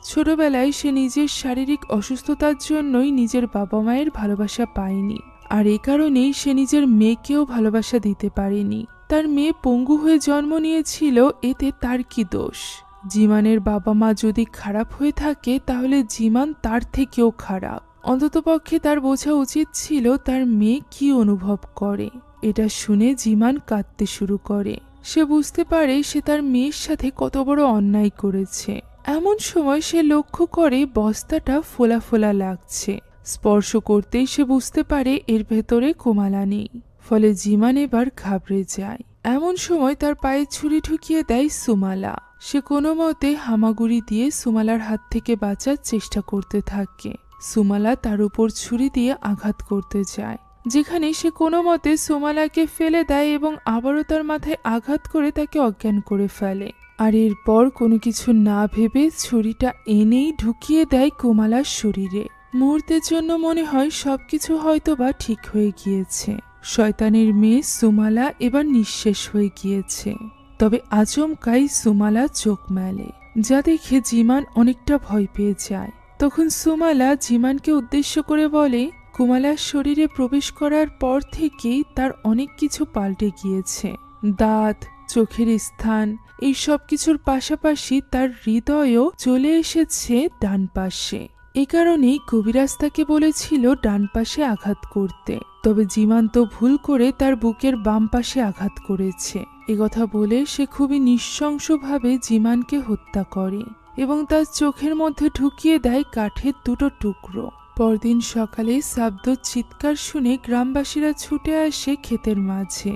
ছোটবেলায় সে নিজের শারীরিক অসুস্থতার জন্যই নিজের বাবা মায়ের ভালোবাসা পায়নি, আর এই কারণেই সে নিজের মেয়েকেও ভালোবাসা দিতে পারেনি। তার মেয়ে পঙ্গু হয়ে জন্ম নিয়েছিল, এতে তার কি দোষ? জিমানের বাবা মা যদি খারাপ হয়ে থাকে তাহলে জিমান তার থেকেও খারাপ। অন্ততপক্ষে তার বোঝা উচিত ছিল তার মেয়ে কি অনুভব করে। এটা শুনে জিমান কাঁদতে শুরু করে। সে বুঝতে পারে সে তার মেয়ের সাথে কত বড় অন্যায় করেছে। এমন সময় সে লক্ষ্য করে বস্তাটা ফোলা ফোলা লাগছে। স্পর্শ করতেই সে বুঝতে পারে এর ভেতরে কুমালা নেই। ফলে জিমান এবার ঘাবড়ে যায়। এমন সময় তার পায়ে ছুরি ঢুকিয়ে দেয় সুমালা। সে কোনো মতে হামাগুড়ি দিয়ে সুমালার হাত থেকে বাঁচার চেষ্টা করতে থাকে। সুমালা তার উপর ছুরি দিয়ে আঘাত করতে যায়, যেখানে সে কোনো মতে সুমালাকে ফেলে দেয় এবং আবারও তার মাথায় আঘাত করে তাকে অজ্ঞান করে ফেলে। আর এরপর কোনো কিছু না ভেবে ছুরিটা এনেই ঢুকিয়ে দেয় কুমালার শরীরে। মুহূর্তের জন্য মনে হয় সবকিছু হয়তোবা ঠিক হয়ে গিয়েছে। শয়তানের মেয়ে সুমালা এবার নিঃশেষ হয়ে গিয়েছে। তবে আচমকাই সুমালা চোখ মেলে, যা দেখে জিমান অনেকটা ভয় পেয়ে যায়। তখন সুমালা জিমানকে উদ্দেশ্য করে বলে, কুমালার শরীরে প্রবেশ করার পর থেকেই তার অনেক কিছু পাল্টে গিয়েছে। দাঁত, চোখের স্থান, এই সব কিছুর পাশাপাশি তার হৃদয়ও চলে এসেছে ডান পাশে। এই কারণেই কবিরাজ তাকে বলেছিল ডান পাশে আঘাত করতে। তবে জিমান তো ভুল করে তার বুকের বাম পাশে আঘাত করেছে। একথা বলে সে খুবই নৃশংসভাবে জিমানকে হত্যা করে এবং তার চোখের মধ্যে ঢুকিয়ে দেয় কাঠের 2টো টুকরো। পরদিন সকালে সাবদর চিৎকার শুনে গ্রামবাসীরা ছুটে আসে ক্ষেতের মাঝে,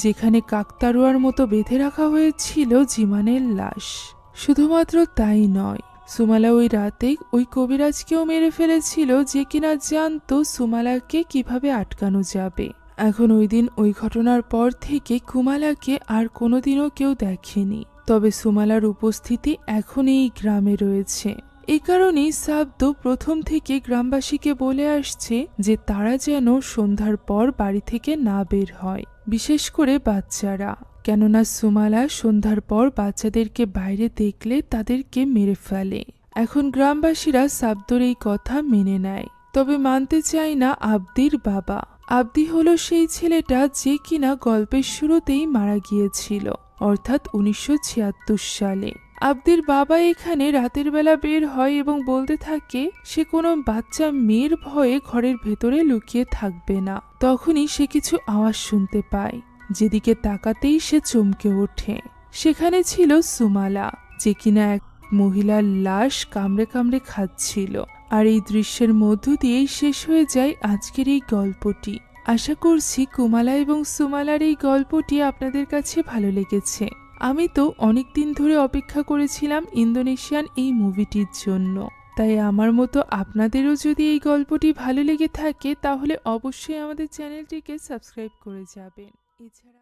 যেখানে কাকতাড়ুয়ার মতো বেঁধে রাখা হয়েছিল জিমানের লাশ। শুধুমাত্র তাই নয়, সুমালা ওই রাতে ওই কবিরাজকেও মেরে ফেলেছিল, যে কিনা জানতো সুমালাকে কিভাবে আটকানো যাবে। এখন ওই দিন ওই ঘটনার পর থেকে কুমালাকে আর কোনোদিনও কেউ দেখেনি। তবে সুমালার উপস্থিতি এখন এই গ্রামে রয়েছে। এই কারণেই সাবদু প্রথম থেকে গ্রামবাসীকে বলে আসছে যে তারা যেন সন্ধ্যার পর বাড়ি থেকে না বের হয়, বিশেষ করে বাচ্চারা, কেননা সুমালা সন্ধ্যার পর বাচ্চাদেরকে বাইরে দেখলে তাদেরকে মেরে ফেলে। এখন গ্রামবাসীরা সাবদুর এই কথা মেনে নেয়, তবে মানতে চায় না আবদির বাবা। আবদি হলো সেই ছেলেটা যে কিনা গল্পের শুরুতেই মারা গিয়েছিল, অর্থাৎ 1976 সালে। আবদির বাবা এখানে রাতের বেলা বের হয় এবং বলতে থাকে সে কোনো বাচ্চা মেয়ের ভয়ে ঘরের ভেতরে লুকিয়ে থাকবে না। তখনই সে কিছু আওয়াজ শুনতে পায়, যেদিকে তাকাতেই সে চমকে ওঠে। সেখানে ছিল সুমালা, যে কিনা এক মহিলার লাশ কামড়ে কামড়ে খাচ্ছিল। আর এই দৃশ্যের মধ্য দিয়েই শেষ হয়ে যায় আজকের এই গল্পটি। আশা করছি কুমালা এবং সুমালার এই গল্পটি আপনাদের কাছে ভালো লেগেছে। আমি তো অনেকদিন ধরে অপেক্ষা করেছিলাম ইন্দোনেশিয়ান এই মুভিটির জন্য, তাই আমার মতো আপনাদেরও যদি এই গল্পটি ভালো লেগে থাকে তাহলে অবশ্যই আমাদের চ্যানেলটিকে সাবস্ক্রাইব করে যাবেন। এছাড়া